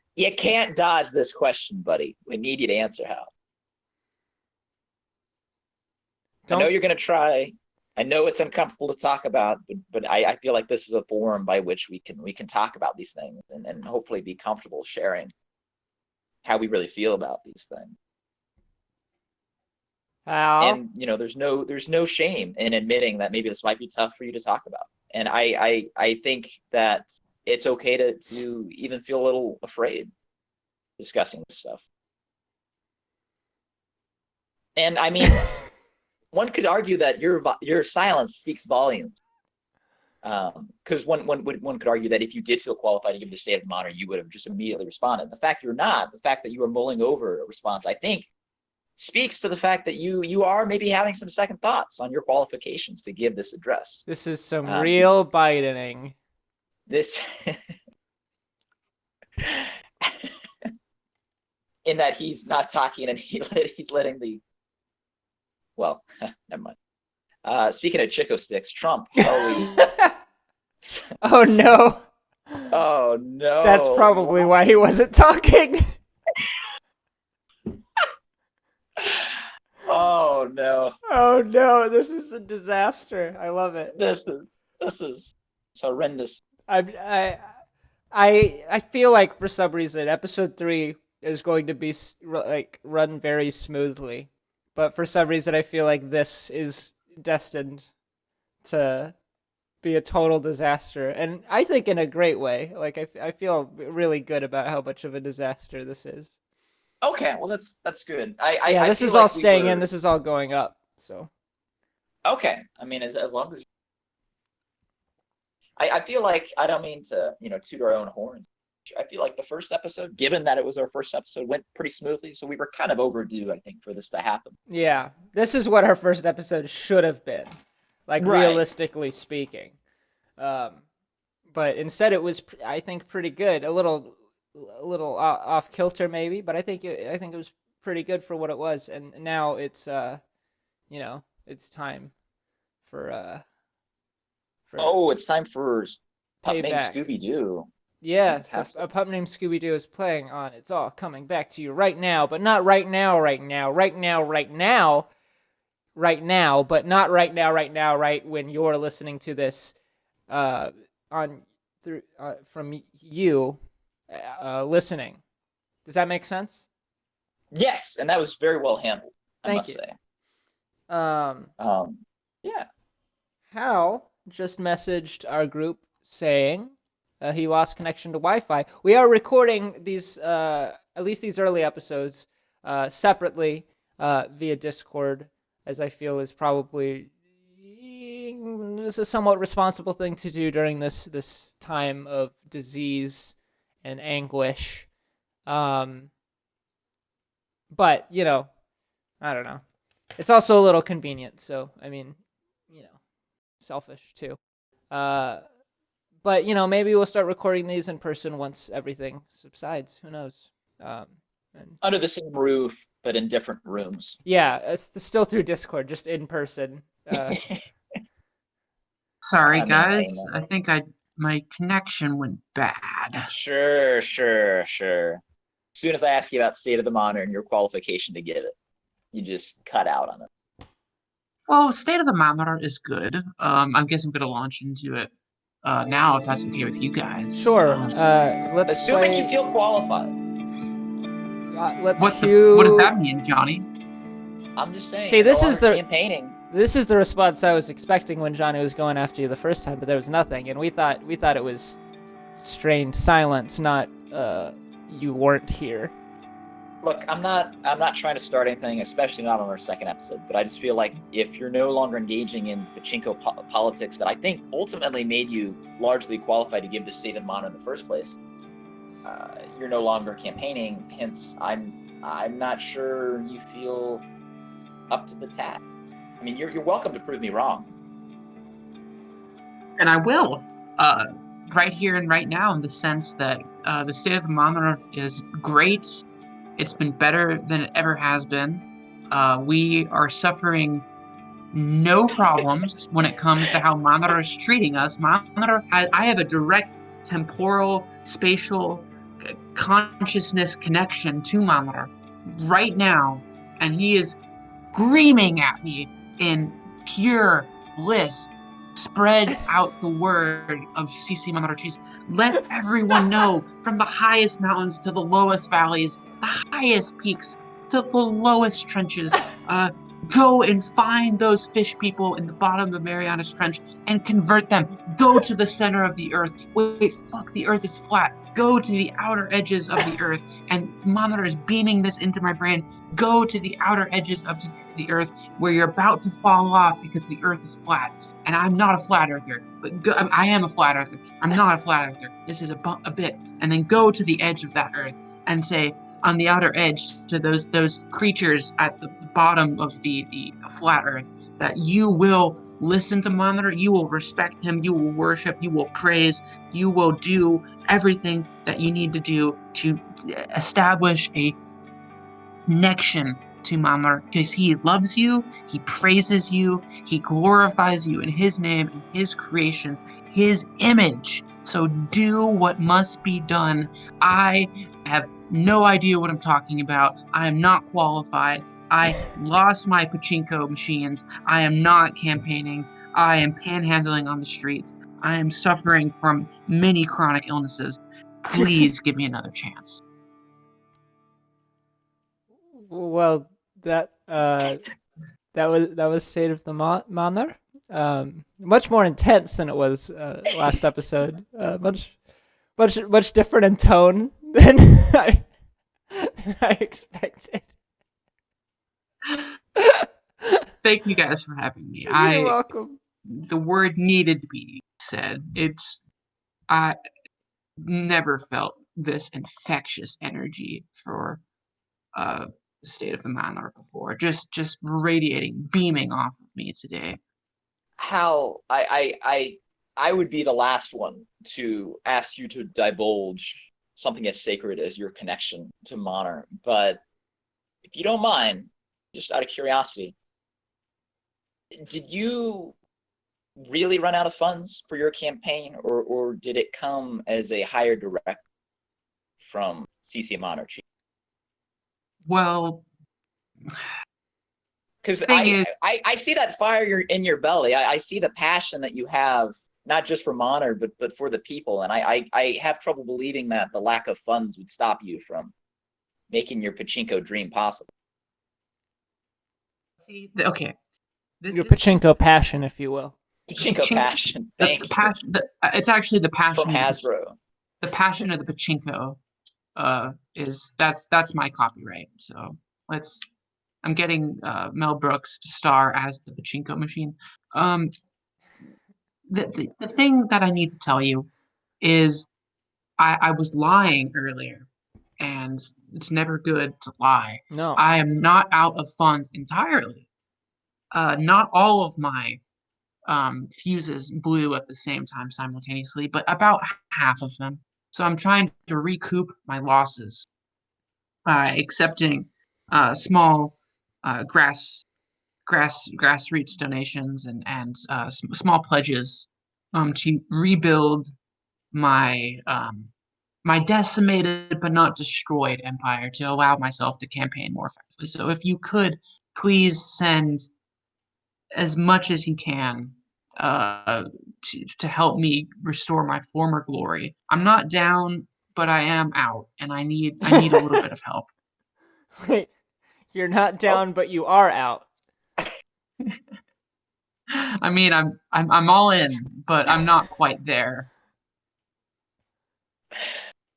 dodge this question, buddy. We need you to answer, Hal. I know you're going to try. I know it's uncomfortable to talk about, but I feel like this is a forum by which we can talk about these things and hopefully be comfortable sharing how we really feel about these things. Hal? And there's no shame in admitting that maybe this might be tough for you to talk about. And I think that it's okay to even feel a little afraid discussing this stuff. And I mean, one could argue that your silence speaks volumes. Because one could argue that if you did feel qualified to give the State of Manor, you would have just immediately responded. The fact you're not, the fact that you are mulling over a response, I think, speaks to the fact that you are maybe having some second thoughts on your qualifications to give this address. This is some real Bidening. This, in that he's not talking and he's letting the well, never mind. Speaking of Chico sticks, Trump. Halloween. Oh no. Oh no. That's probably why he wasn't talking. Oh no. Oh no, this is a disaster. I love it. This is horrendous. I feel like for some reason episode 3 is going to be like run very smoothly, but for some reason I feel like this is destined to be a total disaster, and I think in a great way. Like I feel really good about how much of a disaster this is. Okay, well that's good. This feel is all like staying in. This is all going up. So okay. I mean, as long as I feel like, I don't mean to toot our own horns. I feel like the first episode, given that it was our first episode, went pretty smoothly. So we were kind of overdue, I think, for this to happen. yeah, this is what our first episode should have been, like Right. realistically speaking. But instead it was, I think, pretty good. A little off kilter maybe, but I think it was pretty good for what it was. And now it's it's time for Oh, it's time for Pup Named Payback. Scooby-Doo. yeah. So Fantastic. a pup named Scooby-Doo is playing on It's All Coming Back to You right now, but not right now, but not right now, right when you're listening to this from you listening. Does that make sense? Yes, and that was very well handled, I Thank must you. say. Yeah. Hal just messaged our group saying he lost connection to Wi-Fi. We are recording these, at least these early episodes, separately via Discord, as I feel is probably this is a somewhat responsible thing to do during this time of disease and anguish. But I don't know. It's also a little convenient, so I mean, selfish too. But maybe we'll start recording these in person once everything subsides. Who knows? Under the same roof, but in different rooms. Yeah, it's still through Discord, just in person. Sorry, I mean, guys. I I think my connection went bad. Sure. As soon as I ask you about State of the Monitor and your qualification to get it, you just cut out on it. Well, State of the Manor is good. I guess I'm gonna launch into it now, if that's okay with you guys. Sure. Let's Assuming play, you feel qualified. let's What cue. what does that mean, Johnny? I'm just saying. See, you're this no is longer the- campaigning. This is the response I was expecting when Johnny was going after you the first time, but there was nothing, and we thought it was strained silence, not you weren't here. Look, I'm not trying to start anything, especially not on our second episode. But I just feel like if you're no longer engaging in pachinko politics that I think ultimately made you largely qualified to give the State of Monitor in the first place, you're no longer campaigning. Hence, I'm not sure you feel up to the task. I mean, you're welcome to prove me wrong. And I will, right here and right now, in the sense that the State of the Monitor is great. It's been better than it ever has been. We are suffering no problems when it comes to how Manor is treating us. Manor, I have a direct temporal, spatial, consciousness connection to Manor right now, and he is screaming at me in pure bliss. Spread out the word of CC Manor Cheese. Let everyone know, from the highest mountains to the lowest valleys, the highest peaks to the lowest trenches. Go and find those fish people in the bottom of Mariana's Trench and convert them. Go to the center of the earth. Wait, fuck, the earth is flat. Go to the outer edges of the earth. And Monitor is beaming this into my brain. Go to the outer edges of the earth where you're about to fall off because the earth is flat. And I'm not a flat earther, but I am a flat earther. I'm not a flat earther. This is a bit. And then go to the edge of that earth and say, on the outer edge, to those creatures at the bottom of the flat earth, that you will listen to Monitor, you will respect him, you will worship, you will praise, you will do everything that you need to do to establish a connection to Manor because he loves you, he praises you, he glorifies you in his name, in his creation, his image. So do what must be done. I have no idea what I'm talking about. I am not qualified. I lost my pachinko machines. I am not campaigning. I am panhandling on the streets. I am suffering from many chronic illnesses. Please give me another chance. Well, that was State of the Manor. Much more intense than it was last episode. Much different in tone than than I expected. Thank you guys for having me. You're welcome. The word needed to be said. I never felt this infectious energy for the State of the Manor before. Just radiating, beaming off of me today. Hal, I would be the last one to ask you to divulge something as sacred as your connection to Manor, but if you don't mind, just out of curiosity, did you really run out of funds for your campaign, or did it come as a higher direct from CC Manor Chief? Well, because thing I see that fire in your belly. I see the passion that you have, not just for Manor, but for the people. And I have trouble believing that the lack of funds would stop you from making your pachinko dream possible. okay. Your pachinko passion, if you will. Pachinko passion. Thank you. It's actually the passion From Hasbro. The passion of the pachinko that's my copyright. So I'm getting Mel Brooks to star as the pachinko machine. The thing that I need to tell you is I was lying earlier, and it's never good to lie. No. I am not out of funds entirely. Not all of my fuses blew at the same time simultaneously, but about half of them. So I'm trying to recoup my losses by accepting small grassroots donations and small pledges to rebuild my my decimated but not destroyed empire to allow myself to campaign more effectively. So if you could please send as much as you can to help me restore my former glory. I'm not down, but I am out, and I need a little bit of help. Wait, you're not down, but you are out. I mean, I'm all in, but I'm not quite there.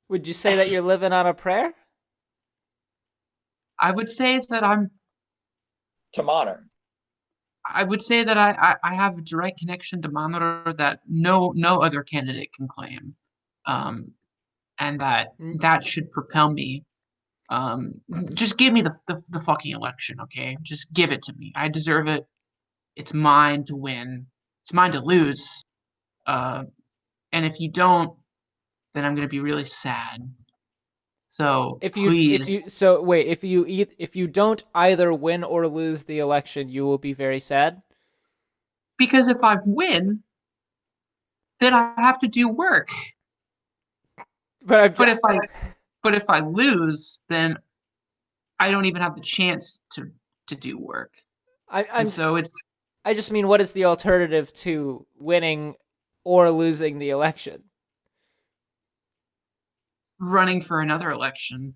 Would you say that you're living on a prayer? I would say that I'm. To Manor. I would say that I have a direct connection to Manor that no other candidate can claim, and that should propel me. Just give me the fucking election, okay? Just give it to me. I deserve it. It's mine to win. It's mine to lose. And if you don't, then I'm gonna be really sad. So please. If you don't either win or lose the election, you will be very sad. Because if I win, then I have to do work. But if I lose, then I don't even have the chance to do work. I just mean, what is the alternative to winning or losing the election? Running for another election.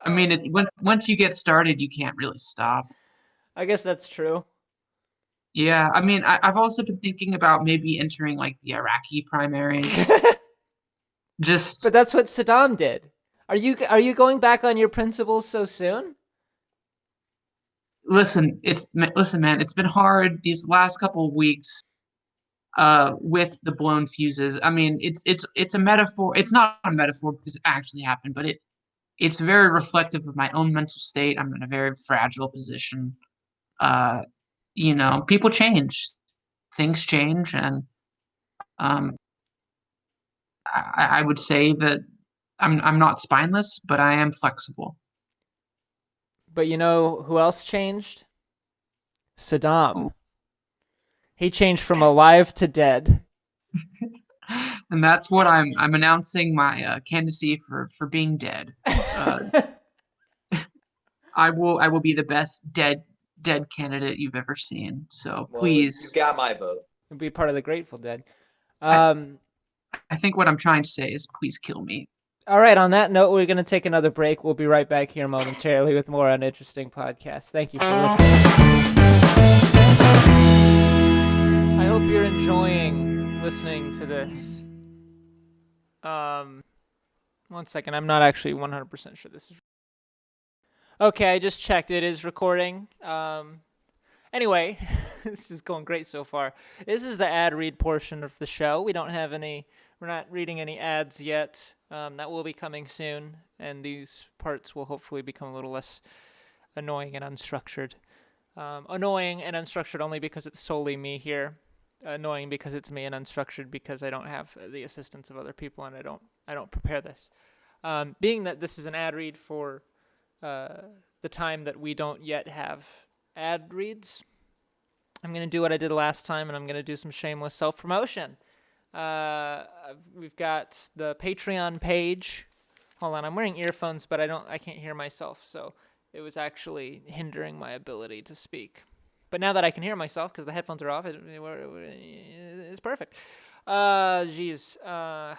I mean, once you get started, you can't really stop. I guess that's true. Yeah, I mean, I've also been thinking about maybe entering like the Iraqi primaries. But that's what Saddam did. Are you going back on your principles so soon? Listen, man. It's been hard these last couple of weeks. With the blown fuses. I mean, it's a metaphor. It's not a metaphor because it actually happened, but it's very reflective of my own mental state. I'm in a very fragile position. People change, things change, and I would say that I'm not spineless, but I am flexible. But you know who else changed? Saddam. Oh. He changed from alive to dead. And that's what I'm announcing my candidacy for being dead. I will be the best dead candidate you've ever seen. So Well, please, you got my vote. He'll be part of the Grateful Dead. I think what I'm trying to say is please kill me. All right, on that note, we're going to take another break. We'll be right back here momentarily with more Uninteresting Podcast. Thank you for listening. I hope you're enjoying listening to this. One second. I'm not actually 100% sure this is... Okay, I just checked. It is recording. Anyway, this is going great so far. This is the ad read portion of the show. We're not reading any ads yet. That will be coming soon, and these parts will hopefully become a little less annoying and unstructured. Annoying and unstructured only because it's solely me here. Annoying because it's me, and unstructured because I don't have the assistance of other people, and I don't prepare this. Being that this is an ad read for the time that we don't yet have ad reads, I'm going to do what I did last time, and I'm going to do some shameless self-promotion. We've got the Patreon page. Hold on, I'm wearing earphones, but I can't hear myself, so it was actually hindering my ability to speak. But now that I can hear myself, because the headphones are off, it's perfect. Geez. I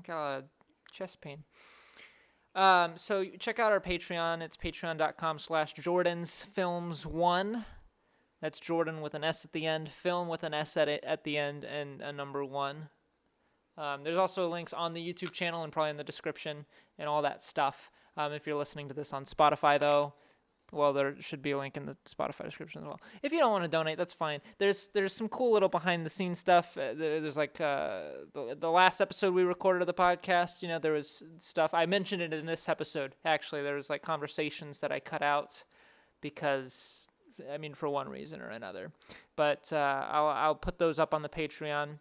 got a lot of chest pain. So check out our Patreon. It's patreon.com/JordansFilms1. That's Jordan with an S at the end, film with an S at the end, and a number 1. There's also links on the YouTube channel and probably in the description and all that stuff. If you're listening to this on Spotify, though, well, there should be a link in the Spotify description as well. If you don't want to donate, that's fine. There's some cool little behind-the-scenes stuff. There's like the last episode we recorded of the podcast, there was stuff. I mentioned it in this episode, actually. There was like conversations that I cut out because, for one reason or another. But I'll put those up on the Patreon.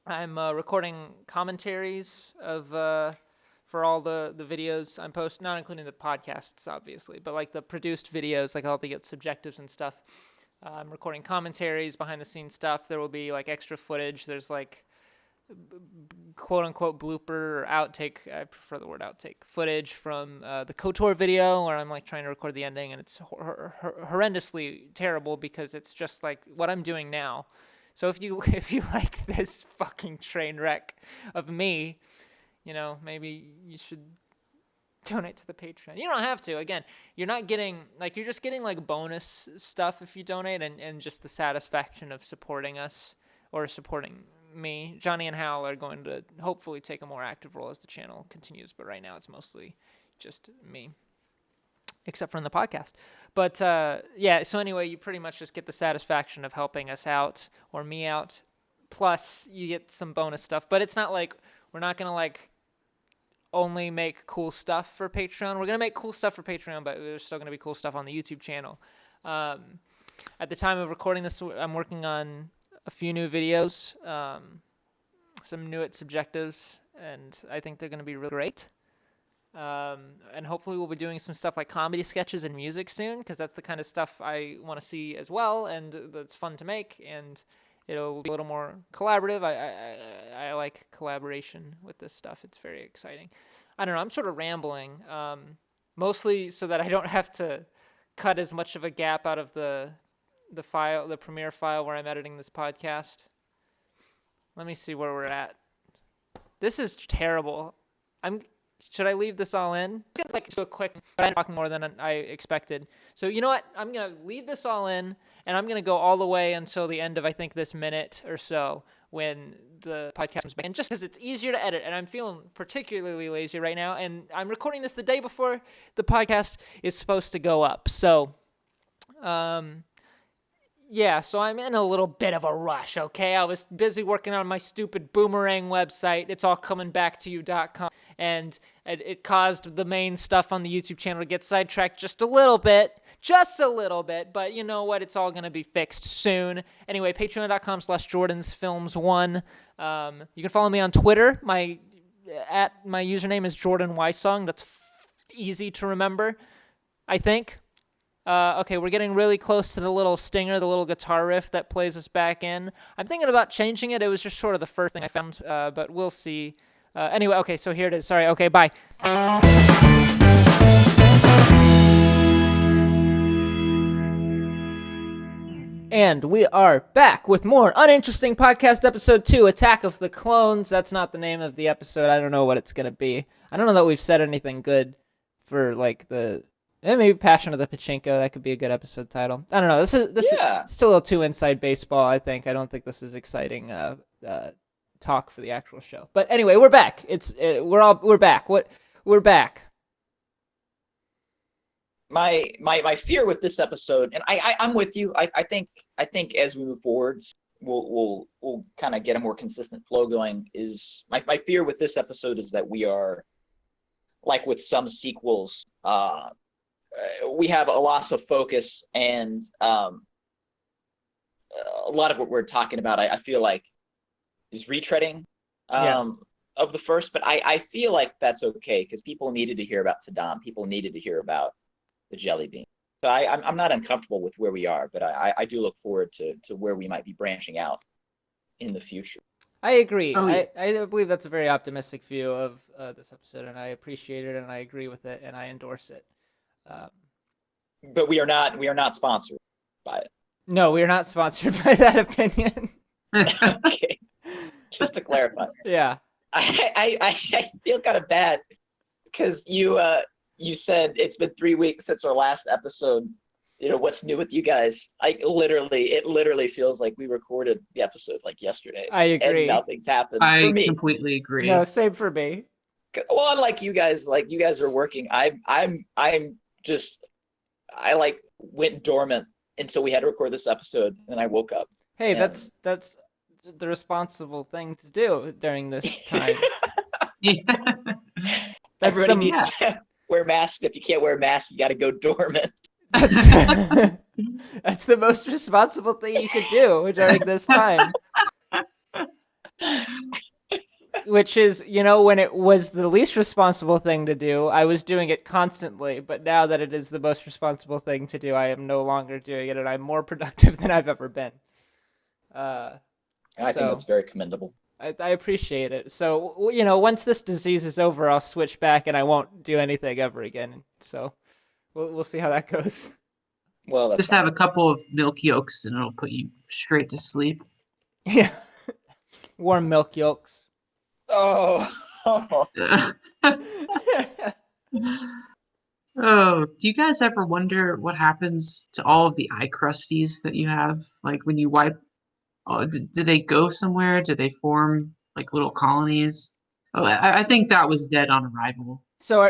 I'm recording commentaries for all the videos I'm posting, not including the podcasts, obviously, but like the produced videos, like all the subjectives and stuff. I'm recording commentaries, behind-the-scenes stuff. There will be like extra footage. There's like quote-unquote blooper or outtake, I prefer the word outtake, footage from the KOTOR video where I'm like trying to record the ending, and it's horrendously terrible because it's just like what I'm doing now. So if you like this fucking train wreck of me, maybe you should donate to the Patreon. You don't have to. Again, you're not getting, you're just getting, bonus stuff if you donate and just the satisfaction of supporting us or supporting me. Johnny and Hal are going to hopefully take a more active role as the channel continues, but right now it's mostly just me, except for in the podcast. But, so anyway, you pretty much just get the satisfaction of helping us out or me out, plus you get some bonus stuff. But it's not like we're not going to, only make cool stuff for Patreon. We're going to make cool stuff for Patreon, but there's still going to be cool stuff on the YouTube channel. At the time of recording this, I'm working on a few new videos, some new subjectives, and I think they're going to be really great. And hopefully we'll be doing some stuff like comedy sketches and music soon, because that's the kind of stuff I want to see as well, and that's fun to make, and it'll be a little more collaborative. I like collaboration with this stuff. It's very exciting. I don't know. I'm sort of rambling, mostly so that I don't have to cut as much of a gap out of the file, the Premiere file where I'm editing this podcast. Let me see where we're at. This is terrible. Should I leave this all in? So quick, but I'm talking more than I expected. So you know what? I'm going to leave this all in, and I'm going to go all the way until the end of, I think, this minute or so when the podcast comes back. And just because it's easier to edit, and I'm feeling particularly lazy right now, and I'm recording this the day before the podcast is supposed to go up. So, so I'm in a little bit of a rush, okay? I was busy working on my stupid Boomerang website. It's all coming back to you.com. And it caused the main stuff on the YouTube channel to get sidetracked just a little bit. But you know what? It's all going to be fixed soon. Anyway, patreon.com/JordansFilms1. You can follow me on Twitter. My username is Jordan Wysong. That's easy to remember. I think. Okay, we're getting really close to the little stinger, the little guitar riff that plays us back in. I'm thinking about changing it. It was just sort of the first thing I found, but we'll see. Anyway, okay, so here it is. Sorry. Okay, bye. And we are back with more Uninteresting Podcast Episode 2, Attack of the Clones. That's not the name of the episode. I don't know what it's going to be. I don't know that we've said anything good for, like, maybe Passion of the Pachinko. That could be a good episode title. I don't know. This is still a little too inside baseball, I think. I don't think this is exciting talk for the actual show. But anyway, we're back. We're back. We're back. My fear with this episode, and I'm with you. I think as we move forwards, we'll kind of get a more consistent flow going. Is my fear with this episode is that we are like with some sequels, we have a loss of focus, and a lot of what we're talking about, I feel like, is retreading of the first. But I feel like that's okay because people needed to hear about Saddam. People needed to hear about the jelly bean. So I'm not uncomfortable with where we are, but I do look forward to where we might be branching out in the future. I agree. Oh, yeah. I believe that's a very optimistic view of this episode, and I appreciate it, and I agree with it, and I endorse it. But we are not sponsored by it. No, we are not sponsored by that opinion. Okay, just to clarify. Yeah. I feel kind of bad because you said it's been 3 weeks since our last episode. You know, what's new with you guys? It literally feels like we recorded the episode like yesterday. I agree. And nothing's happened I for me. completely agree. No, same for me. Well, unlike you guys, are working. I'm just went dormant until we had to record this episode, and I woke up. Hey, And- that's the responsible thing to do during this time. Yeah. Everybody needs to wear masks. If you can't wear a mask, you got to go dormant. That's that's the most responsible thing you could do during this time. Which is, when it was the least responsible thing to do, I was doing it constantly. But now that it is the most responsible thing to do, I am no longer doing it, and I'm more productive than I've ever been. I think that's very commendable. I appreciate it. So, once this disease is over, I'll switch back, and I won't do anything ever again. So, we'll see how that goes. Well, that's Just have a couple of milk yolks and it'll put you straight to sleep. Yeah. Warm milk yolks. Oh. Oh, do you guys ever wonder what happens to all of the iCrusties that you have? Like when you wipe, do they go somewhere? Do they form like little colonies? Oh, I think that was dead on arrival. So,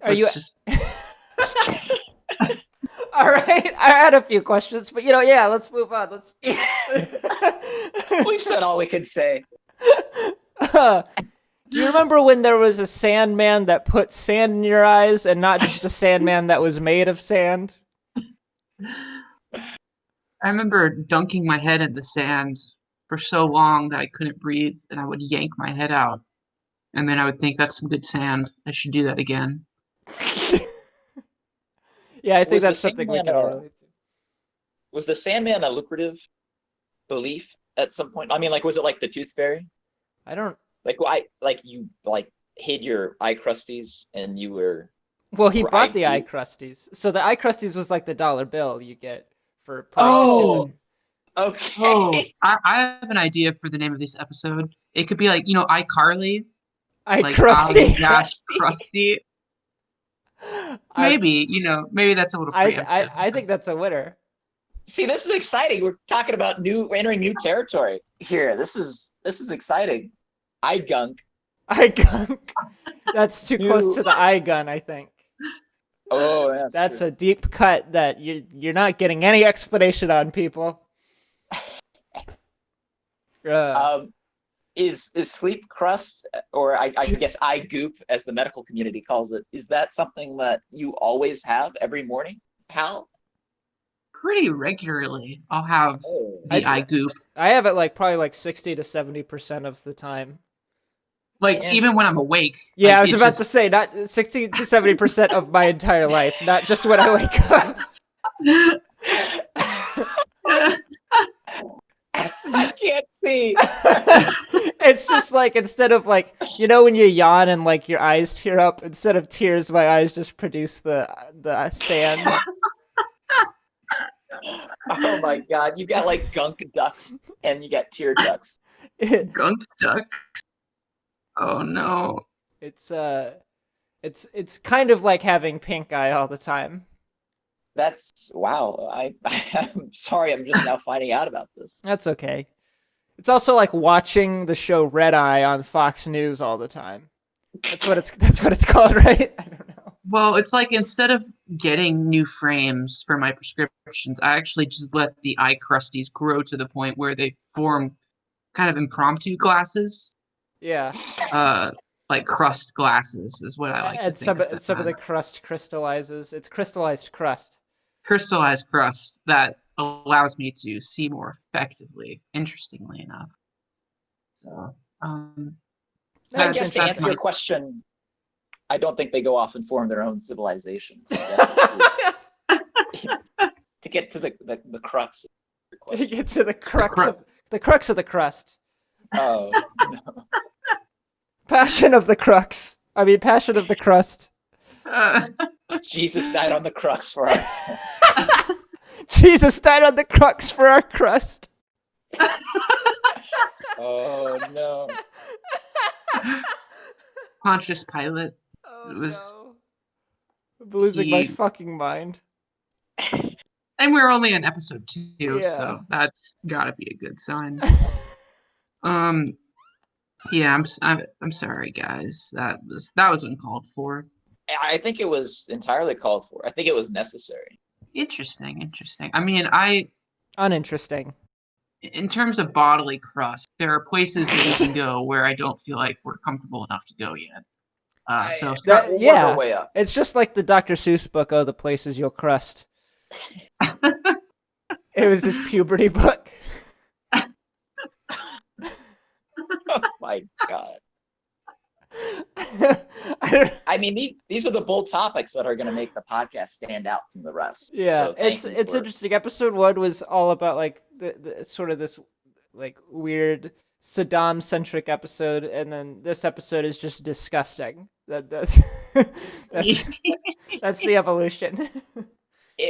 are you just... All right, I had a few questions, but let's move on. Let's. We've said all we could say. Do you remember when there was a Sandman that put sand in your eyes, and not just a Sandman that was made of sand? I remember dunking my head in the sand for so long that I couldn't breathe, and I would yank my head out, and then I would think that's some good sand. I should do that again. Yeah, I think Was the that's something we Sandman can all relate to. Was the Sandman a lucrative belief at some point? I mean, was it like the Tooth Fairy? I don't. You hid your iCrusties and you were. Well, he bought the Right. iCrusties. So the iCrusties was like the dollar bill you get for putting Oh! into Okay. Oh, I have an idea for the name of this episode. It could be like, iCarly. Like iCrusty. Dash Krusty. Maybe, maybe that's a little preemptive. I think that's a winner. See, this is exciting. We're talking about we're entering new territory here. This is exciting. iGunk. iGunk. That's too close to the iGun, I think. Oh, That's true. a deep cut that you're not getting any explanation on, people. Is sleep crust, or I guess eye goop, as the medical community calls it, is that something that you always have every morning, pal? Pretty regularly, I'll have Oh, the eye goop. I have it probably 60 to 70% of the time. Like And- even when I'm awake. Yeah, like, I was it's about just- to say, not 60 to 70% of my entire life, not just when I wake up. I can't see. It's just like, instead of like, when you yawn and like your eyes tear up, instead of tears, my eyes just produce the sand. Oh my god, you got like gunk ducks and you got tear ducks. Gunk ducks. Oh no. It's kind of like having pink eye all the time. That's wow. I'm sorry, I'm just now finding out about this. That's okay. It's also like watching the show Red Eye on Fox News all the time. That's what it's called, right? I don't know. Well, it's like instead of getting new frames for my prescriptions, I actually just let the iCrusties grow to the point where they form kind of impromptu glasses. Yeah. Like crust glasses is what I like to And think of some of the as. crust crystallizes. It's crystallized crust. Crystallized crust that allows me to see more effectively, interestingly enough. So, I that's- guess to that's answer my- your question, I don't think they go off and form their own civilizations. I guess to get to the crux of your To question. get to the crux cru- of the crust. Oh, no. Passion of the crux. I mean, passion of the crust. Jesus died on the crux for us. Jesus died on the crux for our crust. Oh no. Pontius Pilate. Oh It was- no. I'm losing my he- fucking mind. And we're only on episode 2, Yeah. so that's gotta be a good sign. Yeah, I'm sorry, guys. That was uncalled for. I think it was entirely called for. I think it was necessary. Interesting. I mean, Uninteresting. in terms of bodily crust, there are places that we can go where I don't feel like we're comfortable enough to go yet. So That- We'll work yeah. our way up. It's just like the Dr. Seuss book, Oh, the Places You'll Crust. It was his puberty book. Oh my god. I don't- I mean, these are the bold topics that are going to make the podcast stand out from the rest. Yeah, So thank you it's for- interesting. Episode 1 was all about like the sort of this like weird Saddam-centric episode, and then this episode is just disgusting. That's that's the evolution.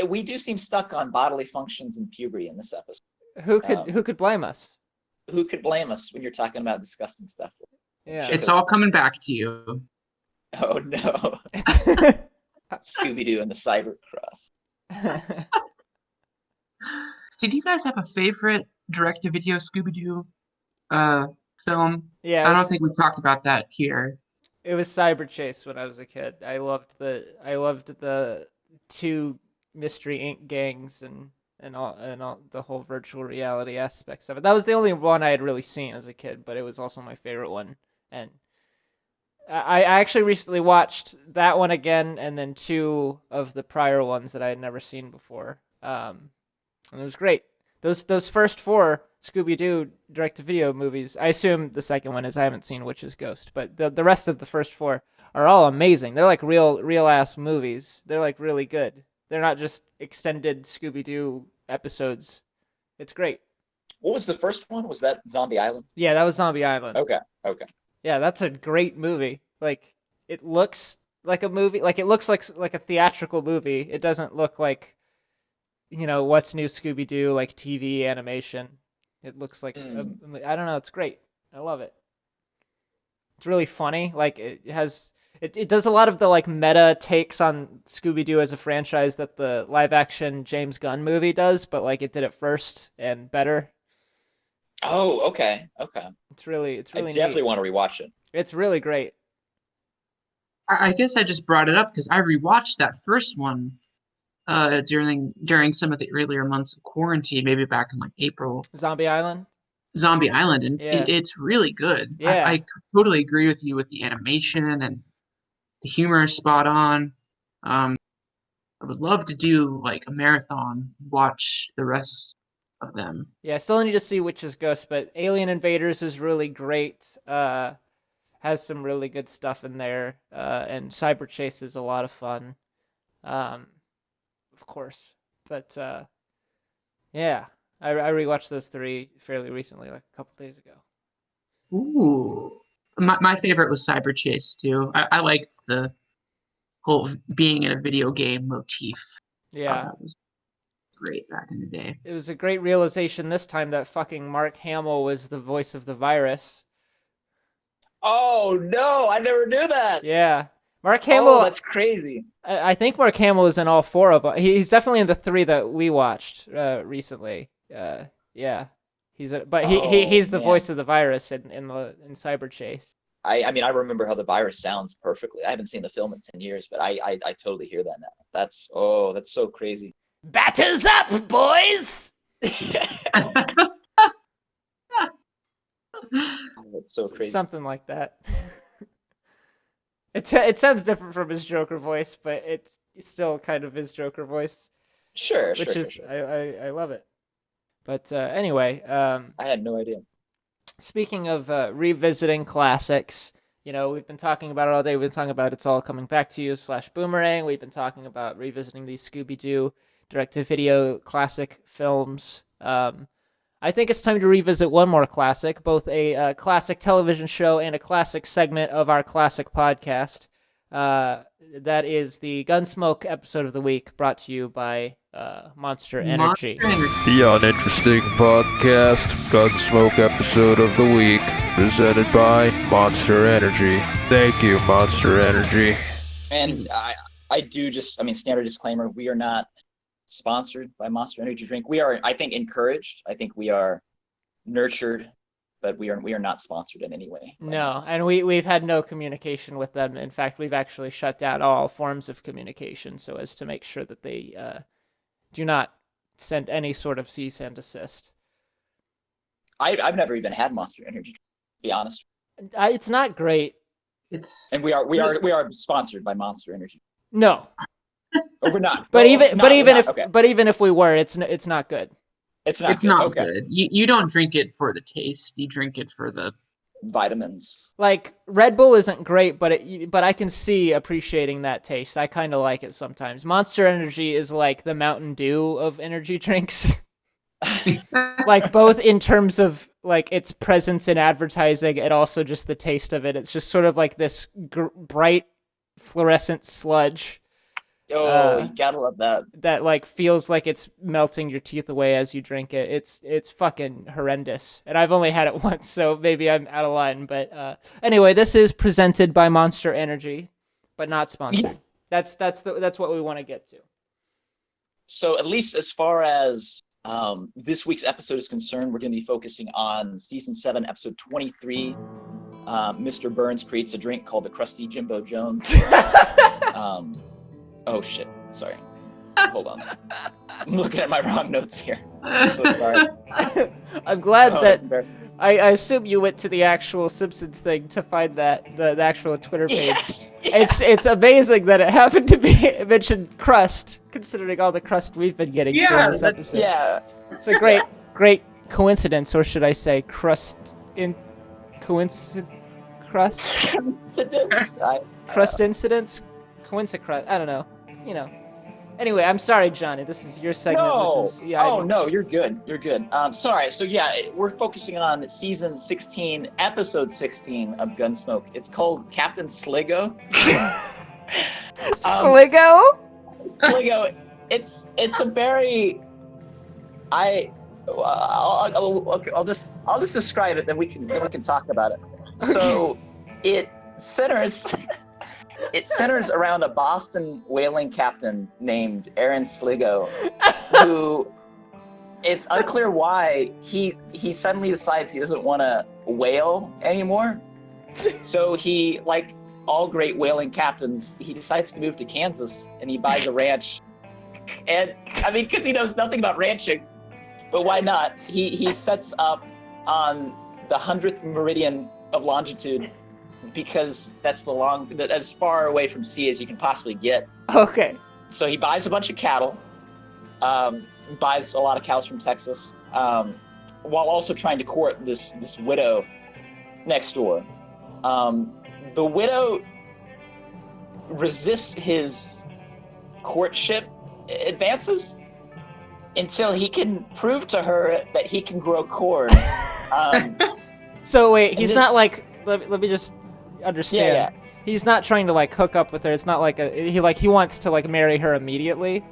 We do seem stuck on bodily functions and puberty in this episode. Who could blame us? Who could blame us when you're talking about disgusting stuff? Yeah. it's all coming back to you. Oh no. Scooby-Doo and the Cyber Cross. Did you guys have a favorite direct-to-video Scooby-Doo film? Yeah, I don't think we talked about that here. it was Cyber Chase when I was a kid. I loved the 2 Mystery Inc. gangs and all the whole virtual reality aspects of it. That was the only one I had really seen as a kid, but it was also my favorite one. And I actually recently watched that one again, and then 2 of the prior ones that I had never seen before. And it was great. Those first 4 Scooby-Doo direct-to-video movies, I assume the second one is, I haven't seen Witch's Ghost, but the rest of the first 4 are all amazing. They're like real ass movies. They're like really good. They're not just extended Scooby-Doo episodes. It's great. What was the first one? Was that Zombie Island? Yeah, that was Zombie Island. Okay. Yeah, that's a great movie. Like, it looks like a movie. Like, it looks like a theatrical movie. It doesn't look like, What's New Scooby-Doo, like TV animation. It looks like, I don't know, it's great. I love it. It's really funny. Like, it does a lot of the, like, meta takes on Scooby-Doo as a franchise that the live-action James Gunn movie does, but, like, it did it first and better. Oh, okay. It's really I neat. definitely want to rewatch it. It's really great. I guess I just brought it up because I rewatched that first one during some of the earlier months of quarantine, maybe back in like April. Zombie Island? Zombie Island, and Yeah. it's really good. Yeah. I totally agree with you with the animation and the humor is spot on. I would love to do like a marathon, watch the rest of them. Yeah, I still need to see Witch's Ghost, but Alien Invaders is really great. has some really good stuff in there, and Cyber Chase is a lot of fun, of course. But yeah, I rewatched those 3 fairly recently, like a couple days ago. Ooh. My favorite was Cyber Chase too. I liked the whole being in a video game motif. Yeah, That was great back in the day. it was a great realization this time that fucking Mark Hamill was the voice of the virus. Oh no, I never knew that. Yeah, Mark Hamill. Oh, that's crazy. I think Mark Hamill is in all 4 of them. He's definitely in the 3 that we watched recently. Yeah, he's he's the man. voice of the virus in Cyber Chase. I mean, I remember how the virus sounds perfectly. I haven't seen the film in 10 years, but I totally hear that now. That's so crazy. Batters up, boys! That's so crazy. Something like that. It sounds different from his Joker voice, but it's still kind of his Joker voice. Sure. I love it. But anyway, I had no idea. speaking of revisiting classics, we've been talking about it all day. We've been talking about It's All Coming Back to You / Boomerang. We've been talking about revisiting these Scooby-Doo direct-to-video classic films. I think it's time to revisit one more classic, both a classic television show and a classic segment of our classic podcast. That is the Gunsmoke episode of the week, brought to you by Monster Energy. The Uninteresting Podcast, Gunsmoke episode of the week, presented by Monster Energy. Thank you, Monster Energy. And I do standard disclaimer, we are not sponsored by Monster Energy Drink. We are, I think, encouraged. I think we are nurtured, but we are not sponsored in any way. No, and we've had no communication with them. In fact, we've actually shut down all forms of communication so as to make sure that they do not send any sort of cease and desist. I've never even had Monster Energy, to be honest. It's not great. And we are sponsored by Monster Energy. No. Or we're not. But Well, even if we were, it's not good. It's not good. You don't drink it for the taste. You drink it for the vitamins. Like Red Bull isn't great, but I can see appreciating that taste. I kind of like it sometimes. Monster Energy is like the Mountain Dew of energy drinks. Like both in terms of like its presence in advertising and also just the taste of it. It's just sort of like this bright fluorescent sludge. You gotta love that. That like feels like it's melting your teeth away as you drink it. It's fucking horrendous. And I've only had it once, so maybe I'm out of line. But anyway, this is presented by Monster Energy, but not sponsored. That's what we want to get to. So at least as far as this week's episode is concerned, we're going to be focusing on season 7, episode 23. Mr. Burns creates a drink called the Krusty Jimbo Jones. Oh shit! Sorry. Hold on. I'm looking at my wrong notes here. I'm so sorry. I'm glad that I assume you went to the actual Simpsons thing to find that the actual Twitter page. Yes, yes. It's amazing that it happened to be mentioned crust, considering all the crust we've been getting through this episode. Yeah. It's a great coincidence, or should I say crust in coincidence? Crust? Coincidence? Crust incidents? Coincidence? I don't know. Anyway, I'm sorry, Johnny. This is your segment. No. No, you're good. You're good. Sorry. So yeah, we're focusing on season 16, episode 16 of Gunsmoke. It's called Captain Sligo. Sligo? Sligo. It's a very. I'll just describe it. Then we can talk about it. So it centers. It centers around a Boston whaling captain named Aaron Sligo, who it's unclear why he suddenly decides he doesn't want to whale anymore. So he, like all great whaling captains, he decides to move to Kansas and he buys a ranch. And I mean, because he knows nothing about ranching, but why not? He sets up on the 100th meridian of longitude, because that's as far away from sea as you can possibly get. Okay. So he buys a bunch of cattle, buys a lot of cows from Texas, while also trying to court this widow next door. The widow resists his courtship advances until he can prove to her that he can grow corn. So wait, he's this- not like. Let me just understand. Yeah. He's not trying to like hook up with her. It's not like he wants to like marry her immediately.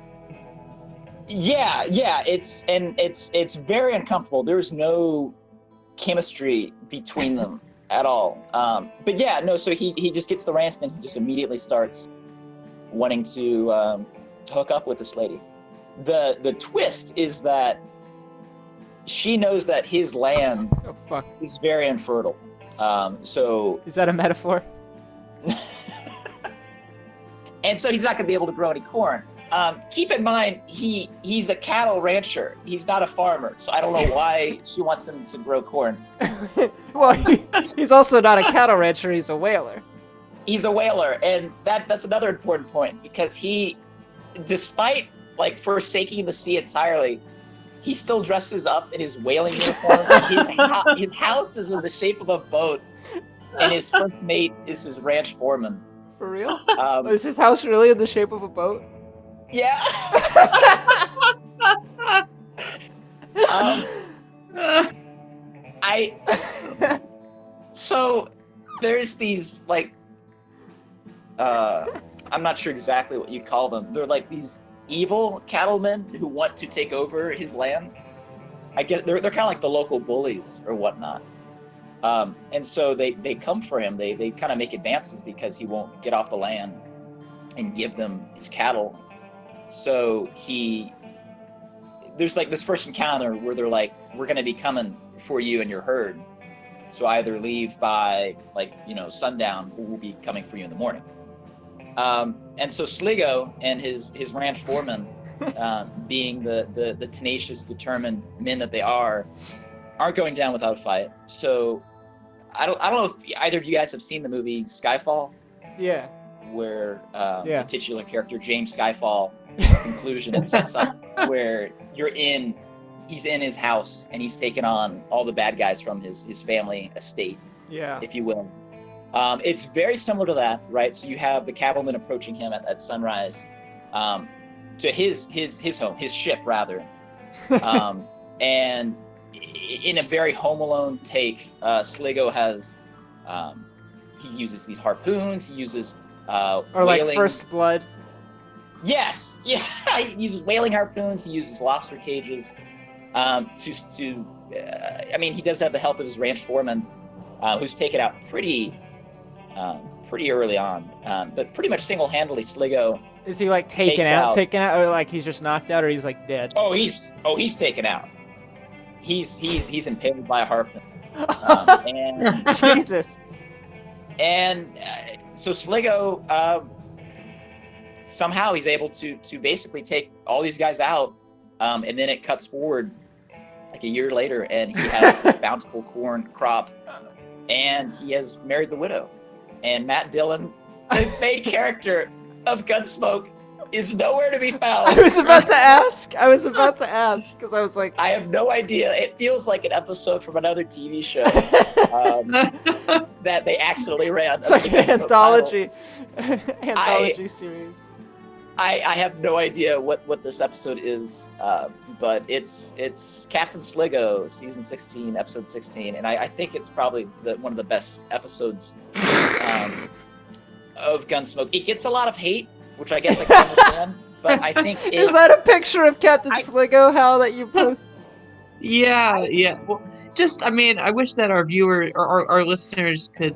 Yeah. It's very uncomfortable. There's no chemistry between them at all. But yeah, no. So he just gets the ranch, and then he just immediately starts wanting to hook up with this lady. The twist is that she knows that his land Oh fuck! is very infertile. So Is that a metaphor? and so he's not going to be able to grow any corn. Keep in mind, he's a cattle rancher. He's not a farmer, so I don't know why she wants him to grow corn. Well, he's also not a cattle rancher. He's a whaler. He's a whaler, and that's another important point because he, despite like forsaking the sea entirely, he still dresses up in his whaling uniform. His house is in the shape of a boat, and his first mate is his ranch foreman. For real? Is his house really in the shape of a boat? Yeah. So there's these like I'm not sure exactly what you call them. They're like these evil cattlemen who want to take over his land. I get they're kind of like the local bullies or whatnot. And so they come for him. They kind of make advances because he won't get off the land and give them his cattle. So there's like this first encounter where they're like, we're going to be coming for you and your herd. So either leave by sundown, or we'll be coming for you in the morning. And so Sligo and his ranch foreman, being the tenacious, determined men that they aren't going down without a fight. So I don't know if either of you guys have seen the movie Skyfall. Yeah. Where Yeah. the titular character James Skyfall conclusion it sets up where he's in his house and he's taken on all the bad guys from his family estate, Yeah. if you will. It's very similar to that, right? So you have the cattlemen approaching him at sunrise to his home, his ship rather, and in a very Home Alone take, Sligo has he uses these harpoons, he uses Or like whaling. First Blood. Yes, yeah. He uses whaling harpoons. He uses lobster cages. I mean, he does have the help of his ranch foreman, who's taken out pretty early on, but pretty much single-handedly. Sligo. Is he like taken out, or like he's just knocked out, or he's like dead? Oh, he's taken out. He's impaled by a harpoon. And Jesus. And so Sligo, somehow he's able to basically take all these guys out, and then it cuts forward like a year later, and he has this bountiful corn crop, and he has married the widow. And Matt Dillon, the main character of Gunsmoke, is nowhere to be found. I was about to ask because I was like, I have no idea. It feels like an episode from another TV show that they accidentally ran. it's like an anthology series. I have no idea what this episode is, but it's Captain Sligo, season 16, episode 16, and I think it's probably one of the best episodes of Gunsmoke. It gets a lot of hate, which I guess I can understand, but I think Is that a picture of Captain Sligo, Hal, that you post? Yeah. Well, I wish that our viewer or our listeners could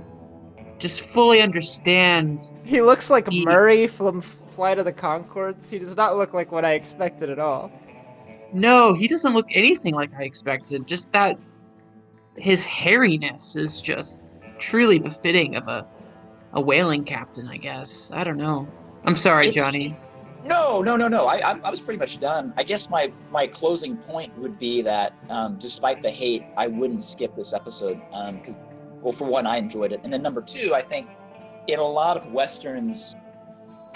just fully understand. He looks like Murray from Flight of the Conchords. He does not look like what I expected at all. No, he doesn't look anything like I expected. Just that his hairiness is just truly befitting of a whaling captain, I guess. I don't know. I'm sorry, Johnny. No. I was pretty much done. I guess my closing point would be that despite the hate, I wouldn't skip this episode because, well, for one, I enjoyed it, and then number two, I think in a lot of westerns,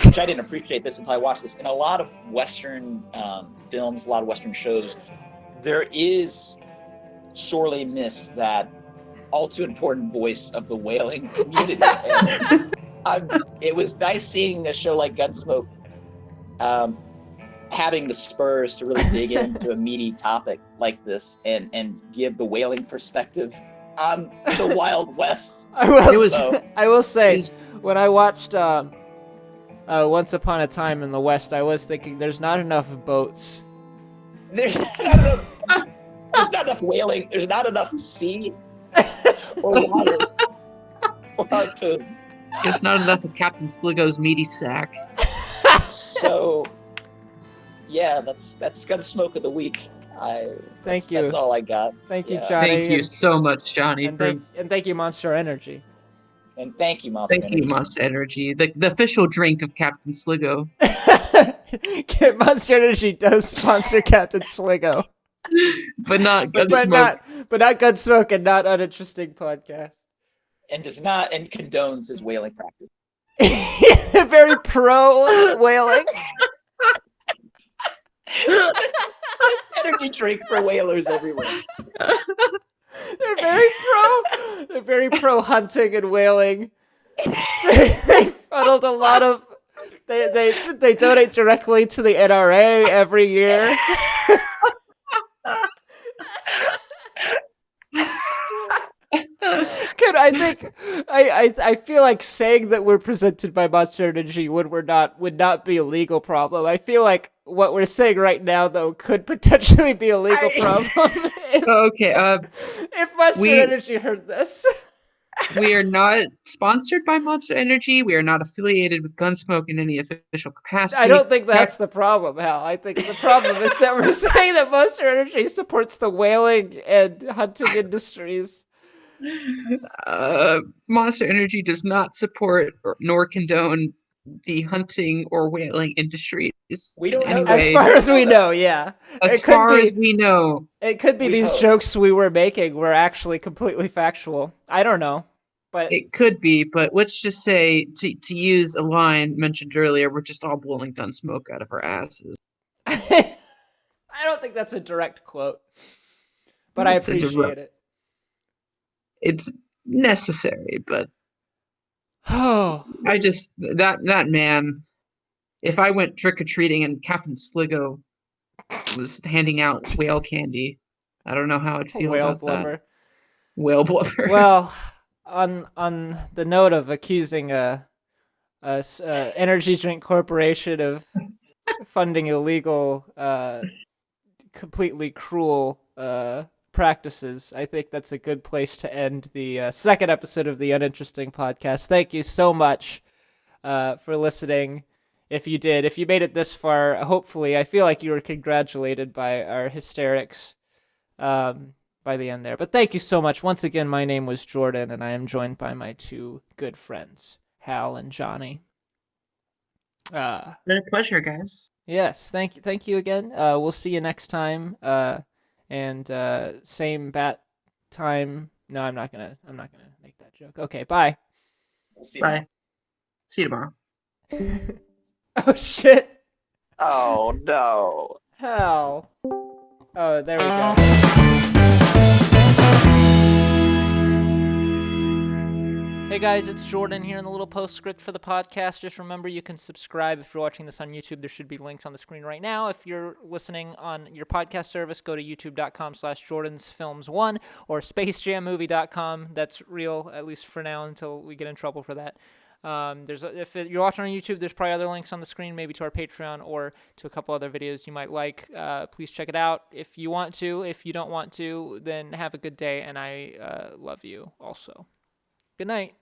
which I didn't appreciate this until I watched this, in a lot of western films, a lot of western shows, there is sorely missed that all too important voice of the whaling community. And it was nice seeing a show like Gunsmoke having the spurs to really dig into a meaty topic like this and give the whaling perspective on the Wild West. I will say, when I watched Once Upon a Time in the West, I was thinking there's not enough boats. There's not enough whaling. There's not enough sea or water or harpoons. There's not enough of Captain Sligo's meaty sack. So, yeah, that's Gunsmoke of the week. Thank you. That's all I got. Thank you, Yeah. Johnny. Thank you so much, Johnny. And thank you, Monster Energy. And thank you, Monster Thank you, Energy. Monster Energy, the official drink of Captain Sligo. Monster Energy does sponsor Captain Sligo, But not but Gunsmoke. not Gunsmoke and not Uninteresting Podcast. And does not and condones his whaling practice. Very pro whaling. Energy drink for whalers everywhere. They're very pro hunting and whaling. They funneled a lot of. They donate directly to the NRA every year. I feel like saying that we're presented by Monster Energy would not be a legal problem. I feel like what we're saying right now though could potentially be a legal problem if Monster Energy heard this. We are not sponsored by Monster Energy. We are not affiliated with Gunsmoke in any official capacity. I don't think that's the problem, Hal. I think the problem is that we're saying that Monster Energy supports the whaling and hunting industries. Monster Energy does not support nor condone the hunting or whaling industries. We don't know. As far as we know, yeah. As far as we know. It could be these jokes we were making were actually completely factual. I don't know. But it could be, but let's just say, to use a line mentioned earlier, we're just all blowing Gunsmoke out of our asses. I don't think that's a direct quote. But I appreciate it. It's necessary, but Oh, that man, if I went trick-or-treating and Captain Sligo was handing out whale candy, I don't know how I'd feel whale about blubber. that. Whale blubber. Well, on the note of accusing a energy drink corporation of funding illegal, completely cruel practices, I think that's a good place to end the second episode of the Uninteresting Podcast. Thank you so much for listening. If you made it this far, hopefully, I feel like you were congratulated by our hysterics by the end there. But thank you so much. Once again, my name was Jordan, and I am joined by my two good friends, Hal and Johnny. It's been a pleasure, guys. Yes, thank you again. We'll see you next time. And same bat time. No, I'm not gonna make that joke. Okay, bye. We'll see. Bye. See you tomorrow. Oh shit. Oh no. Hell. Oh, there we go. Hey guys, it's Jordan here in the little postscript for the podcast. Just remember you can subscribe if you're watching this on YouTube. There should be links on the screen right now. If you're listening on your podcast service, go to youtube.com/jordansfilms1 or spacejammovie.com. That's real, at least for now, until we get in trouble for that. If you're watching on YouTube, there's probably other links on the screen, maybe to our Patreon or to a couple other videos you might like. Please check it out if you want to. If you don't want to, then have a good day, and I love you also. Good night.